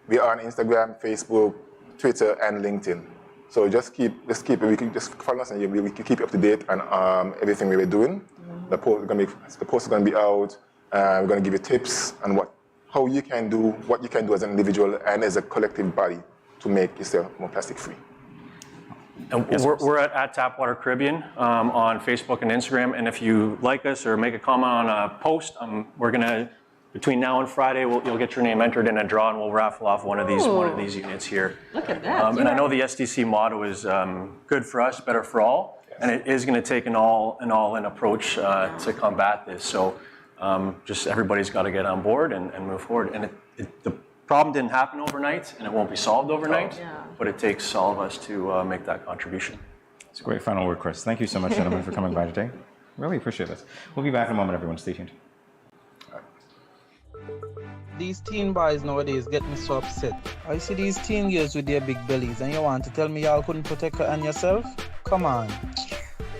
on Instagram, Facebook, Twitter, and LinkedIn. So just keep we can just follow us and we can keep you up to date on everything we were doing. The post is going to be out. We're going to give you tips on what you can do as an individual and as a collective body to make yourself more plastic free. And we're at Tapwater Caribbean on Facebook and Instagram. And if you like us or make a comment on a post, we're going to, between now and Friday, you'll get your name entered in a draw and we'll raffle off one of these units here. Look at that. And I know the SDC motto is good for us, better for all. Yes. And it is going to take an all-in approach to combat this. So just everybody's got to get on board and move forward. And the problem didn't happen overnight and it won't be solved overnight, but it takes all of us to make that contribution. It's a great final word, Chris. Thank you so much, gentlemen, for coming by today. Really appreciate this. We'll be back in a moment, everyone. Stay tuned. These teen boys nowadays get me so upset. I see these teen girls with their big bellies and you want to tell me y'all couldn't protect her and yourself? Come on.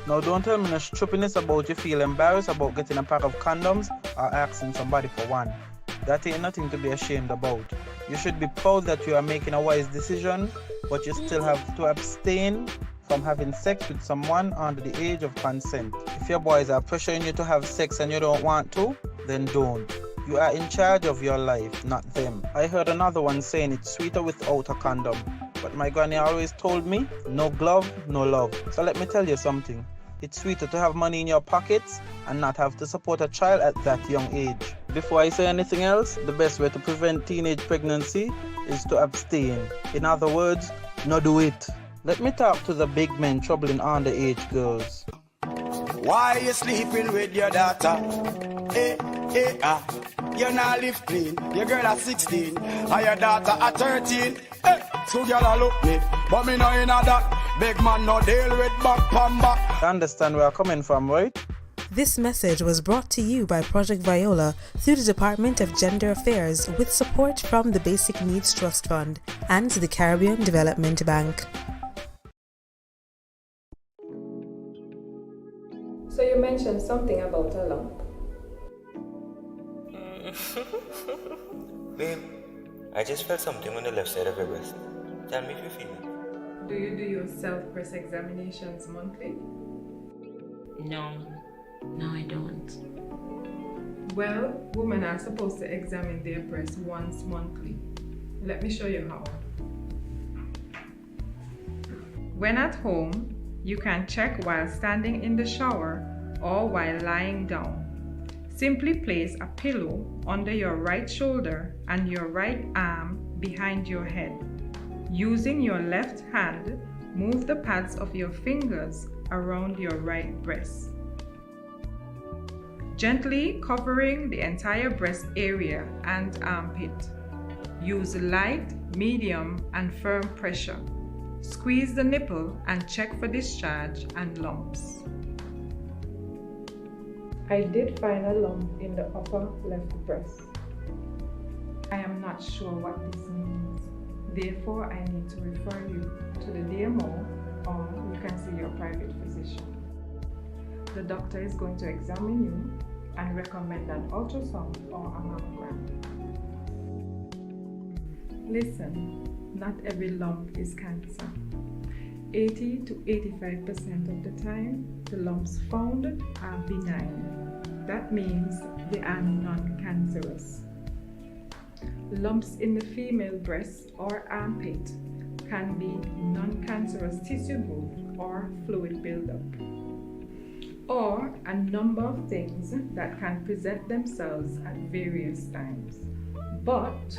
Now don't tell me no stupidness about you feel embarrassed about getting a pack of condoms or asking somebody for one. That ain't nothing to be ashamed about. You should be proud that you are making a wise decision, but you still have to abstain from having sex with someone under the age of consent. If your boys are pressuring you to have sex and you don't want to, then don't. You are in charge of your life, not them. I heard another one saying it's sweeter without a condom. But my granny always told me, no glove, no love. So let me tell you something. It's sweeter to have money in your pockets and not have to support a child at that young age. Before I say anything else, the best way to prevent teenage pregnancy is to abstain. In other words, no do it. Let me talk to the big men troubling underage girls. Why you sleeping with your daughter? You not live clean. Your girl at 16, and your daughter at 13. So y'all look me, but me no in that. Big man no deal with back pan back. You understand where I'm coming from, right? This message was brought to you by Project Viola through the Department of Gender Affairs with support from the Basic Needs Trust Fund and the Caribbean Development Bank. So you mentioned something about a lump. Babe, I just felt something on the left side of your breast. Tell me if you feel it. Do you do your self-breast examinations monthly? No, I don't. Well, women are supposed to examine their breasts once monthly. Let me show you how. When at home, you can check while standing in the shower or while lying down. Simply place a pillow under your right shoulder and your right arm behind your head. Using your left hand, move the pads of your fingers around your right breast, gently covering the entire breast area and armpit. Use light, medium, and firm pressure. Squeeze the nipple and check for discharge and lumps. I did find a lump in the upper left breast. I am not sure what this means. Therefore, I need to refer you to the DMO or you can see your private physician. The doctor is going to examine you and recommend an ultrasound or a mammogram. Listen, not every lump is cancer. 80 to 85% of the time, the lumps found are benign. That means they are non-cancerous. Lumps in the female breast or armpit can be non-cancerous tissue growth or fluid buildup, or a number of things that can present themselves at various times. But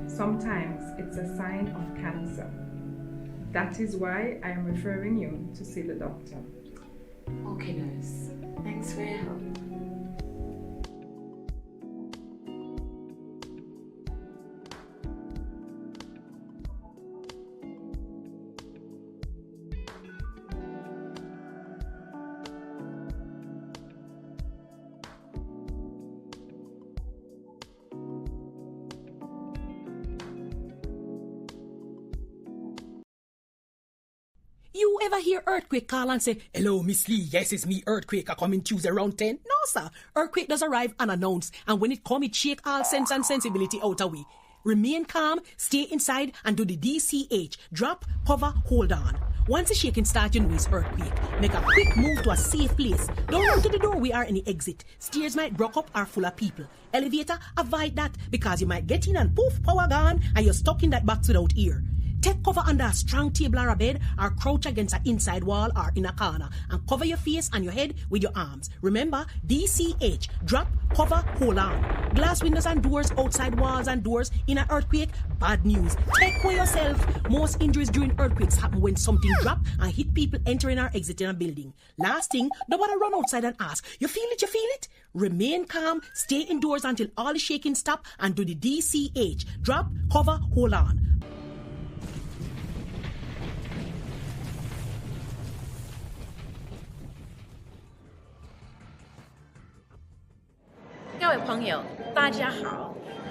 sometimes it's a sign of cancer. That is why I am referring you to see the doctor. Okay, nurse. Thanks for your help. ever hear Earthquake call and say, "Hello, Miss Lee, yes, it's me, Earthquake, I coming Tuesday around 10? No, sir. Earthquake does arrive unannounced, and when it come, it shake all sense and sensibility out of we. Remain calm, stay inside, and do the DCH. Drop, cover, hold on. Once the shaking starts, you know it's earthquake. Make a quick move to a safe place. Don't run to the doorway or any exit. Stairs might block up or full of people. Elevator, avoid that because you might get in and poof, power gone, and you're stuck in that box without ear. Take cover under a strong table or a bed, or crouch against an inside wall or in a corner, and cover your face and your head with your arms. Remember, DCH, drop, cover, hold on. Glass windows and doors, outside walls and doors in an earthquake, bad news. Take care yourself. Most injuries during earthquakes happen when something drop and hit people entering or exiting a building. Last thing, nobody run outside and ask, you feel it, you feel it? Remain calm, stay indoors until all the shaking stop, and do the DCH, drop, cover, hold on.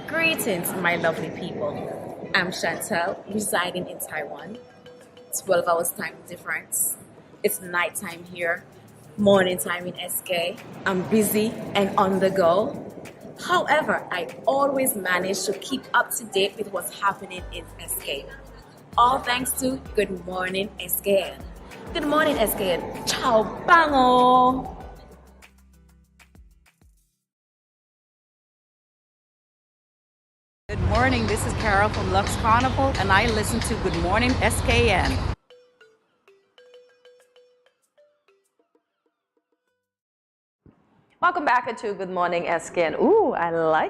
Greetings, my lovely people. I'm Chantel, residing in Taiwan. 12 hours time difference. It's nighttime here, morning time in SK. I'm busy and on the go. However, I always manage to keep up to date with what's happening in SK. All thanks to Good Morning SKN. Good morning, SKN. Ciao, bango! Good morning, this is Carol from Lux Carnival, and I listen to Good Morning SKN. Welcome back to Good Morning SKN. Ooh, I love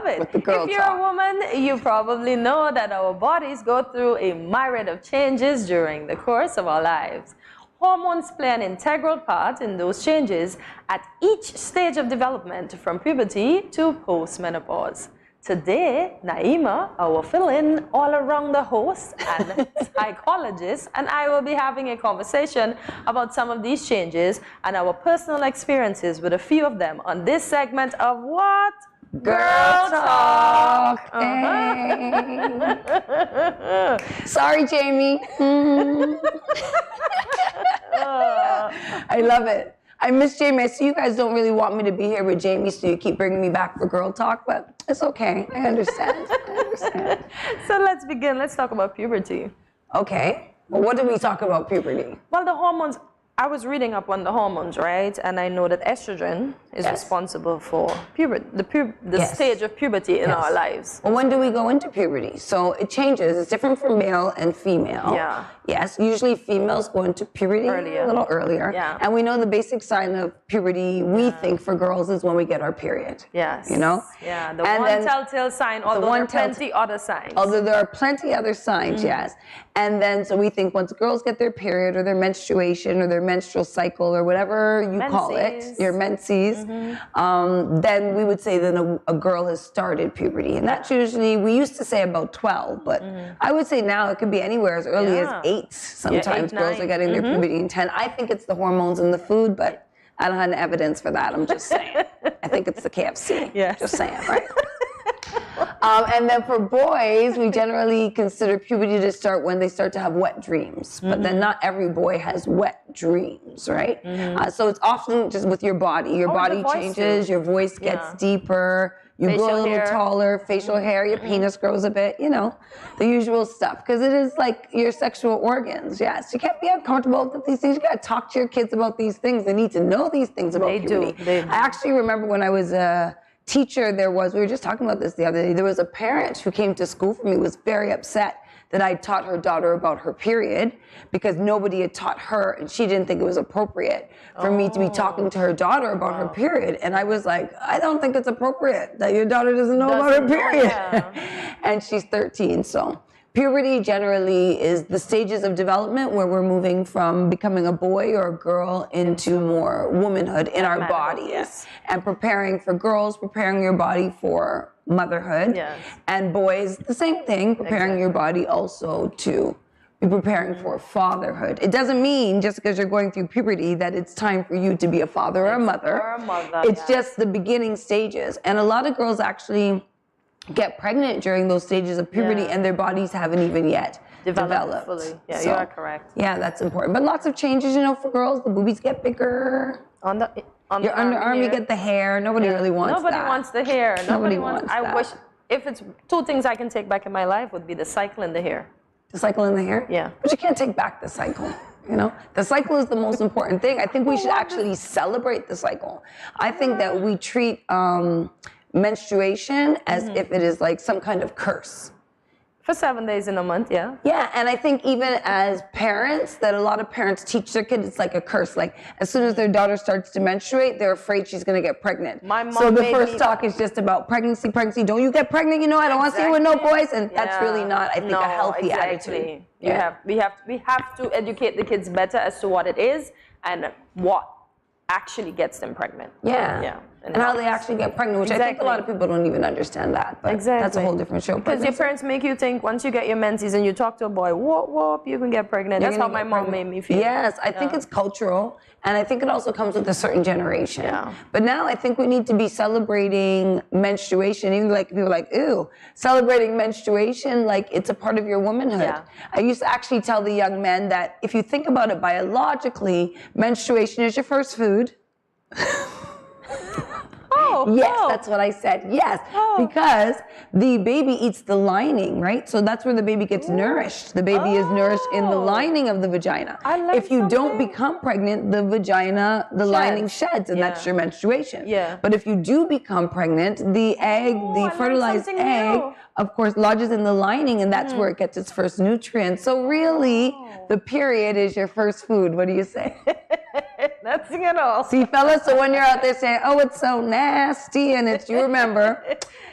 it. With the girl if you're talk. a woman, you probably know that our bodies go through a myriad of changes during the course of our lives. Hormones play an integral part in those changes at each stage of development, from puberty to postmenopause. Today, Naima, our fill-in all-around the host and psychologist, and I will be having a conversation about some of these changes and our personal experiences with a few of them on this segment of what? Girl Talk. Hey. Sorry, Jamie. I love it. I miss Jamie. I see you guys don't really want me to be here with Jamie, so you keep bringing me back for Girl Talk, but it's okay. I understand. So let's begin. Let's talk about puberty. Okay. Well, what did we talk about puberty? Well, the hormones. I was reading up on the hormones, right? And I know that estrogen is responsible for puberty, the stage of puberty in our lives. Well, when do we go into puberty? So it changes. It's different for male and female. Yeah. Yes, usually females go into puberty a little earlier. Yeah. And we know the basic sign of puberty, we think, for girls is when we get our period. Yes. You know? Yeah, the one telltale sign, although there are plenty other signs. Although there are plenty other signs, yes. And then, so we think once girls get their period or their menstruation or their menstrual cycle or whatever you call it, your menses, then we would say that a girl has started puberty. And that's usually, we used to say about 12, but I would say now it could be anywhere as early as 8. Sometimes girls are getting their puberty in 10. I think it's the hormones in the food, but I don't have any evidence for that. I'm just saying. I think it's the KFC. Just saying, right? And then for boys, we generally consider puberty to start when they start to have wet dreams. But then not every boy has wet dreams, right? So it's often just with your body. Your body changes, your voice gets deeper, you grow a little taller, facial hair, your penis grows a bit, you know, the usual stuff. Because it is like your sexual organs, yes. You can't be uncomfortable with these things. You got to talk to your kids about these things. They need to know these things about puberty. I actually remember when I was a teacher, we were just talking about this the other day, there was a parent who came to school for me, was very upset that I taught her daughter about her period because nobody had taught her and she didn't think it was appropriate for me to be talking to her daughter about her period. And I was like, I don't think it's appropriate that your daughter doesn't know about her period. And she's 13, so. Puberty generally is the stages of development where we're moving from becoming a boy or a girl into more womanhood in our bodies. And preparing for girls, preparing your body for motherhood. And boys, the same thing, preparing your body also to be preparing for fatherhood. It doesn't mean just because you're going through puberty that it's time for you to be a father or a mother. It's just the beginning stages. And a lot of girls actually get pregnant during those stages of puberty and their bodies haven't even yet developed. Fully. Yeah, So, you are correct. Yeah, that's important. But lots of changes, for girls. The boobies get bigger. On Your the underarm, you here. get the hair. Nobody really wants Nobody that. wants the hair. Nobody wants I that. wish, if it's two things I can take back in my life would be the cycle and the hair. The cycle in the hair? Yeah. But you can't take back the cycle. The cycle is the most important thing. I think we should actually celebrate the cycle. I think that we treat menstruation as if it is like some kind of curse. For 7 days in a month, yeah. Yeah, and I think even as parents, that a lot of parents teach their kids it's like a curse. Like as soon as their daughter starts to menstruate, they're afraid she's going to get pregnant. My mom so the made first me- talk is just about pregnancy. Don't you get pregnant? I don't want to see you with no boys. And that's really not, I think, a healthy attitude. We have to educate the kids better as to what it is and what actually gets them pregnant. Yeah. And how they actually get pregnant, which I think a lot of people don't even understand that. But that's a whole different show. Because your parents make you think once you get your menses and you talk to a boy, whoop, you can get pregnant. That's how my mom made me feel. Yes, I think it's cultural. And I think it also comes with a certain generation. Yeah. But now I think we need to be celebrating menstruation. Even like people are like, ew, celebrating menstruation like it's a part of your womanhood. Yeah. I used to actually tell the young men that if you think about it biologically, menstruation is your first food. That's what I said. Yes, because the baby eats the lining, right? So that's where the baby gets nourished. The baby is nourished in the lining of the vagina. If you don't become pregnant, the vagina, the lining sheds, and that's your menstruation. Yeah. But if you do become pregnant, the egg, the fertilized egg, of course, lodges in the lining, and that's where it gets its first nutrients. So really, the period is your first food. What do you say? Nothing at all. See, fellas, so when you're out there saying, oh, it's so nasty, and you remember,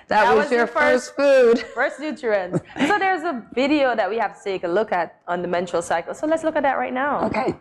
that was your first food. First nutrients. So there's a video that we have to take a look at on the menstrual cycle. So let's look at that right now. Okay.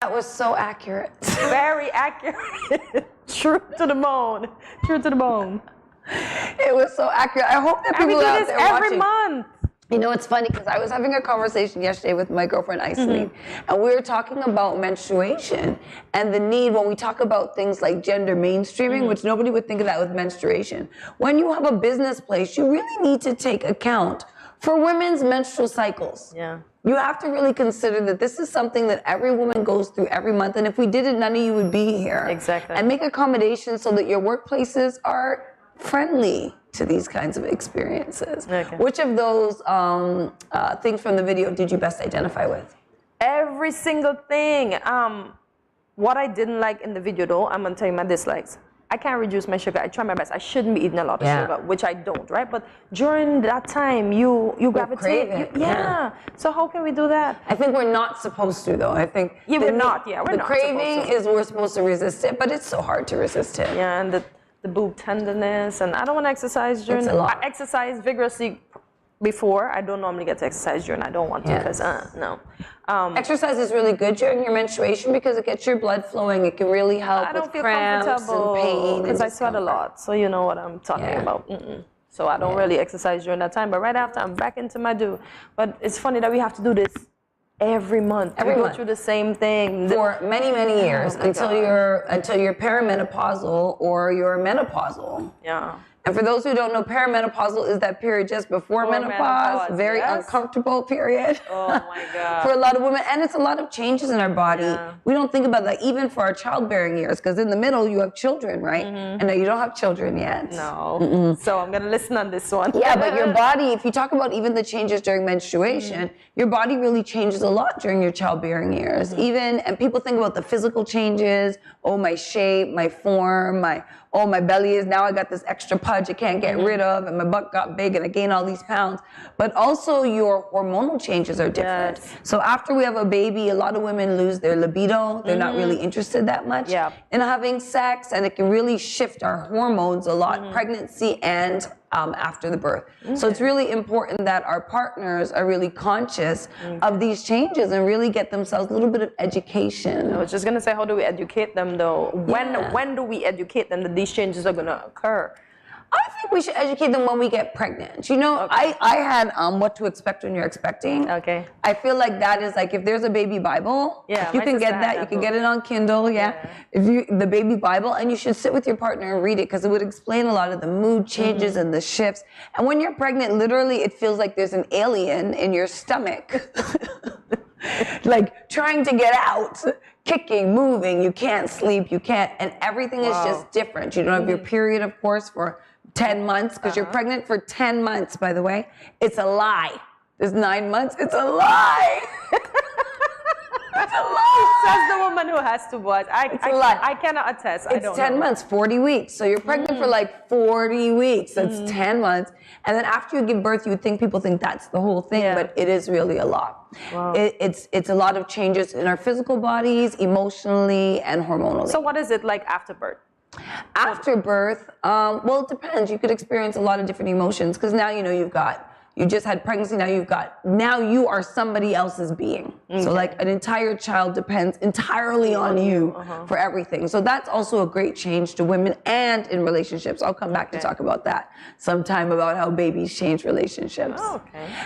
That was so accurate. Very accurate. True to the bone. True to the bone. It was so accurate. I hope that people out there every watching. month. It's funny because I was having a conversation yesterday with my girlfriend, Iceline, and we were talking about menstruation and the need when we talk about things like gender mainstreaming, which nobody would think of that with menstruation. When you have a business place, you really need to take account for women's menstrual cycles. Yeah. You have to really consider that this is something that every woman goes through every month, and if we did it, none of you would be here. Exactly. And make accommodations so that your workplaces are friendly to these kinds of experiences. Okay. Which of those things from the video did you best identify with? Every single thing. What I didn't like in the video, though, I'm gonna tell you my dislikes. I can't reduce my sugar. I try my best. I shouldn't be eating a lot of sugar, which I don't, right? But during that time, you gravitate. crave it, Yeah. So how can we do that? I think we're not supposed to, though. I think we're not. Yeah, we're the not. craving is we're supposed to resist it, but it's so hard to resist it. Yeah, and the boob tenderness, and I don't want to exercise during. I exercise vigorously before. I don't normally get to exercise during. I don't want to because no. Exercise is really good during your menstruation because it gets your blood flowing. It can really help with cramps and pain. Because I sweat a lot, so you know what I'm talking about. So I don't really exercise during that time. But right after, I'm back into my do. But it's funny that we have to do this every month. We go through the same thing for many, many years until you're perimenopausal or you're menopausal. Yeah. And for those who don't know, perimenopausal is that period just before menopause, very uncomfortable period. Oh my God. For a lot of women, and it's a lot of changes in our body. We don't think about that even for our childbearing years, because in the middle you have children, right? And no, you don't have children yet. No. So I'm gonna listen on this one. Yeah, but your body, if you talk about even the changes during menstruation, your body really changes a lot during your childbearing years. And people think about the physical changes. Oh, my shape, my form, my belly is now I got this extra pudge I can't get rid of, and my butt got big and I gained all these pounds. But also your hormonal changes are different. So after we have a baby, a lot of women lose their libido. They're not really interested that much in having sex, and it can really shift our hormones a lot, pregnancy and after the birth. So it's really important that our partners are really conscious of these changes and really get themselves a little bit of education. I was just gonna say, how do we educate them though? When do we educate them that these changes are gonna occur? I think we should educate them when we get pregnant. You know, I had What to Expect When You're Expecting. Okay. I feel like that is like, if there's a baby Bible, if you can get that, you can get it on Kindle, If the baby Bible, and you should sit with your partner and read it, because it would explain a lot of the mood changes and the shifts. And when you're pregnant, literally it feels like there's an alien in your stomach. Like trying to get out, kicking, moving, you can't sleep, and everything is just different. You don't have your period, of course, for 10 months, because you're pregnant for 10 months, by the way. It's a lie. There's 9 months. It's a lie. It's a lie. Says the woman who has two boys. I cannot attest. I don't know. It's 10 months, 40 weeks. So you're pregnant for like 40 weeks. That's 10 months. And then after you give birth, people think that's the whole thing, but it is really a lot. Wow. It's a lot of changes in our physical bodies, emotionally, and hormonally. So what is it like after birth? After birth, well, it depends. You could experience a lot of different emotions, because now you just had pregnancy, now you are somebody else's being. So like an entire child depends entirely on you for everything. So that's also a great change to women and in relationships. I'll come back to talk about that sometime, about how babies change relationships.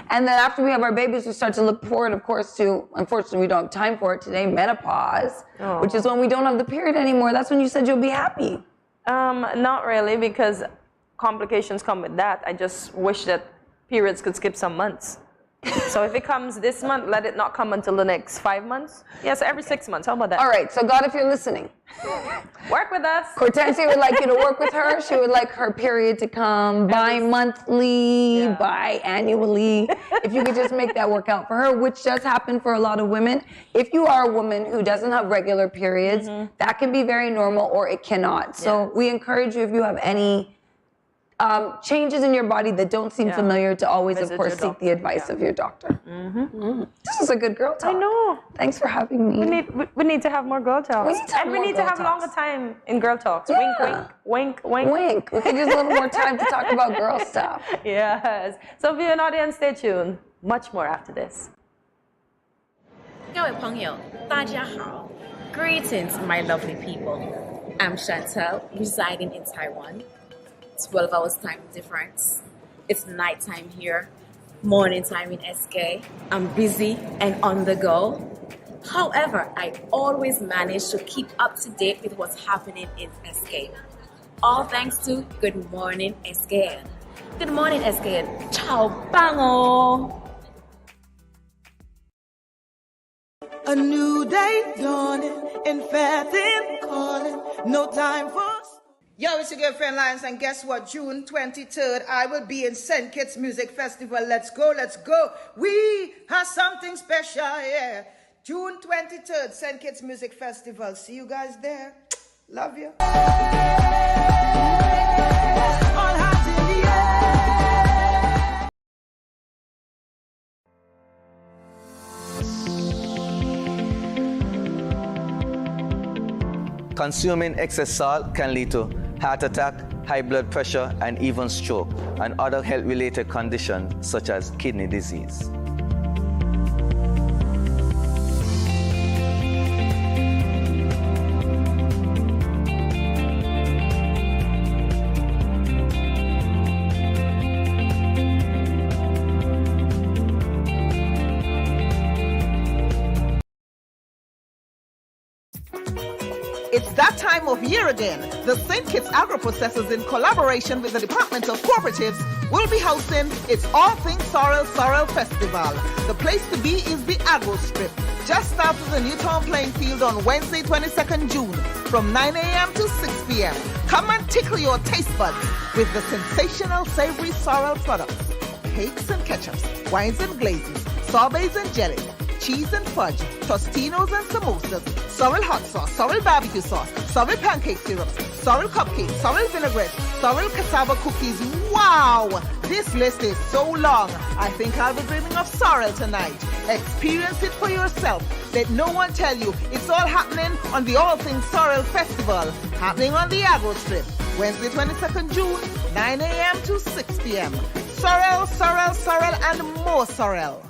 And then after we have our babies, we start to look forward, of course, to, unfortunately we don't have time for it today, menopause, which is when we don't have the period anymore. That's when you said you'll be happy. Not really, because complications come with that. I just wish that periods could skip some months. So if it comes this month, let it not come until the next 5 months. Yes, every 6 months. How about that? All right. So God, if you're listening, work with us. Cortensia would like you to work with her. She would like her period to come bi-monthly, bi-annually. If you could just make that work out for her, which does happen for a lot of women. If you are a woman who doesn't have regular periods, that can be very normal, or it cannot. So we encourage you, if you have any changes in your body that don't seem familiar, to always, of course, seek the advice of your doctor. This is a good girl talk. I know. Thanks for having me. We need to have more girl talks. We need to have longer time in girl talks. Wink, wink, wink, wink. Wink. We can use a little more time to talk about girl stuff. Yes. So viewing audience, stay tuned. Much more after this. 各位朋友，大家好. Greetings, my lovely people. I'm Chantel, residing in Taiwan. 12 hours time difference. It's nighttime here, morning time in SK. I'm busy and on the go. However, I always manage to keep up to date with what's happening in SK. All thanks to Good Morning SKN. Good morning SKN. Ciao, bango. A new day dawning and faith in calling. No time for Yo, it's your girlfriend Lions, and guess what? June 23rd, I will be in St. Kitts Music Festival. Let's go, let's go. We have something special, yeah. June 23rd, St. Kitts Music Festival. See you guys there. Love you. Consuming excess salt can lead to heart attack, high blood pressure, and even stroke, and other health-related conditions such as kidney disease. It's that time of year again. The St. Kitts Agro-Processors, in collaboration with the Department of Cooperatives, will be hosting its All Things Sorrel Festival. The place to be is the Agro Strip, just south of the Newtown playing field on Wednesday, 22nd June, from 9 a.m. to 6 p.m. Come and tickle your taste buds with the sensational savory sorrel products, cakes and ketchups, wines and glazes, sorbets and jelly, cheese and fudge, tostinos and samosas, sorrel hot sauce, sorrel barbecue sauce, sorrel pancake syrups, sorrel cupcakes, sorrel vinaigrette, sorrel cassava cookies. Wow! This list is so long. I think I'll be dreaming of sorrel tonight. Experience it for yourself. Let no one tell you. It's all happening on the All Things Sorrel Festival, happening on the Agro Strip, Wednesday, 22nd June, 9 a.m. to 6 p.m. Sorrel, sorrel, sorrel, and more sorrel.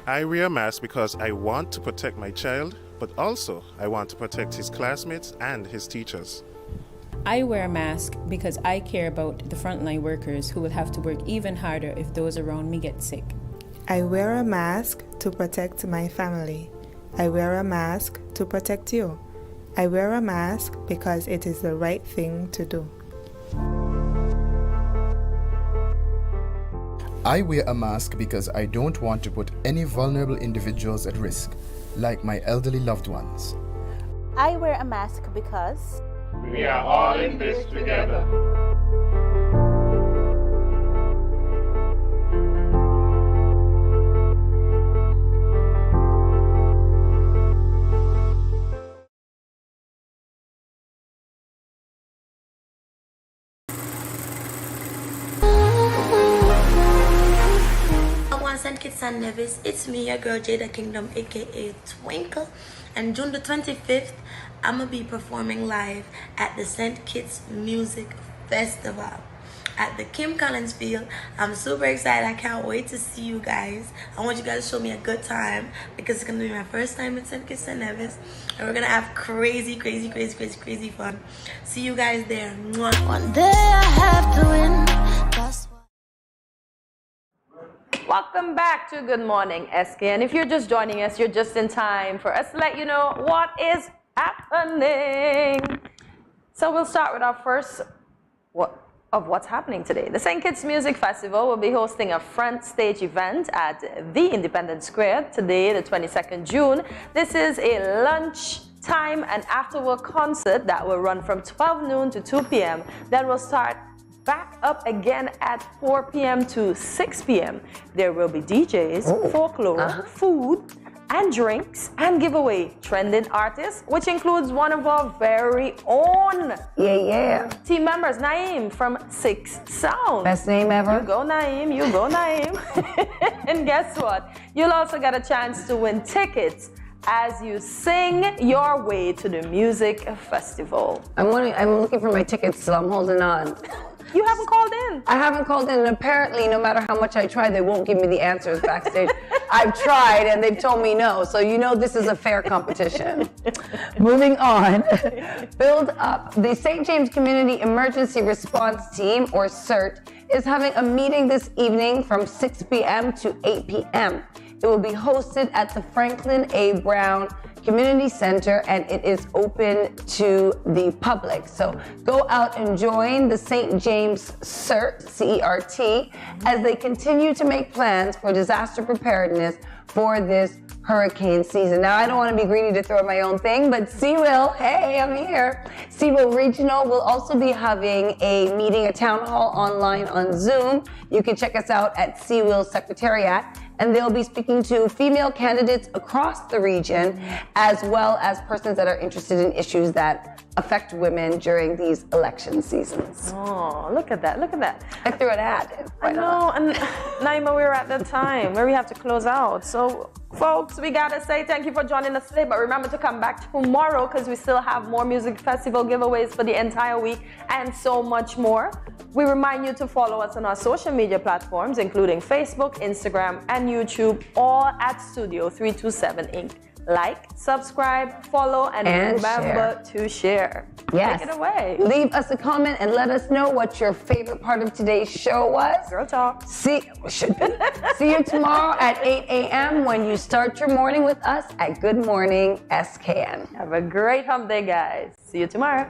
I wear a mask because I want to protect my child, but also I want to protect his classmates and his teachers. I wear a mask because I care about the frontline workers who will have to work even harder if those around me get sick. I wear a mask to protect my family. I wear a mask to protect you. I wear a mask because it is the right thing to do. I wear a mask because I don't want to put any vulnerable individuals at risk, like my elderly loved ones. I wear a mask because we are all in this together. St. Kitts and Nevis, it's me, your girl Jada Kingdom, aka Twinkle, and June the 25th, I'm gonna be performing live at the St. Kitts Music Festival at the Kim Collins Field. I'm super excited. I can't wait to see you guys. I want you guys to show me a good time because it's gonna be my first time in St. Kitts and Nevis, and we're gonna have crazy fun. See you guys there. Mwah. one day I have to win. Welcome back to Good Morning SKN. If you're just joining us, you're just in time for us to let you know what is happening. So we'll start with our first of what's happening today. The St. Kitts Music Festival will be hosting a front stage event at the Independence Square today, the 22nd June. This is a lunchtime and after-work concert that will run from 12 noon to 2 p.m. Then will start back up again at 4 p.m. to 6 p.m. There will be DJs, folklore, food, and drinks and giveaway trending artists, which includes one of our very own team members, Naeem from Six Sound. Best name ever. You go Naeem, you go Naeem. And guess what? You'll also get a chance to win tickets as you sing your way to the music festival. I'm looking for my tickets, so I'm holding on. You haven't called in. I haven't called in, and apparently, no matter how much I try, they won't give me the answers backstage. I've tried, and they've told me no. So you know this is a fair competition. Moving on. Build Up. The St. James Community Emergency Response Team, or CERT, is having a meeting this evening from 6 p.m. to 8 p.m. It will be hosted at the Franklin A. Brown Community Center, and it is open to the public. So go out and join the St. James CERT, C-E-R-T, as they continue to make plans for disaster preparedness for this hurricane season. Now, I don't want to be greedy to throw my own thing, but Seawell, hey, I'm here. Seawell Regional will also be having a meeting, a town hall online on Zoom. You can check us out at Seawell Secretariat, and they'll be speaking to female candidates across the region, as well as persons that are interested in issues that affect women during these election seasons. Oh, look at that, look at that. I threw an ad. I know, and Naima, we're at the time where we have to close out. So, folks, we gotta say thank you for joining us today, but remember to come back tomorrow because we still have more music festival giveaways for the entire week and so much more. We remind you to follow us on our social media platforms, including Facebook, Instagram, and YouTube, all at Studio 327 Inc. Like, subscribe, follow, and remember to share. Yes. Take it away. Leave us a comment and let us know what your favorite part of today's show was. Girl talk. See you tomorrow at 8 a.m. when you start your morning with us at Good Morning SKN. Have a great hump day, guys. See you tomorrow.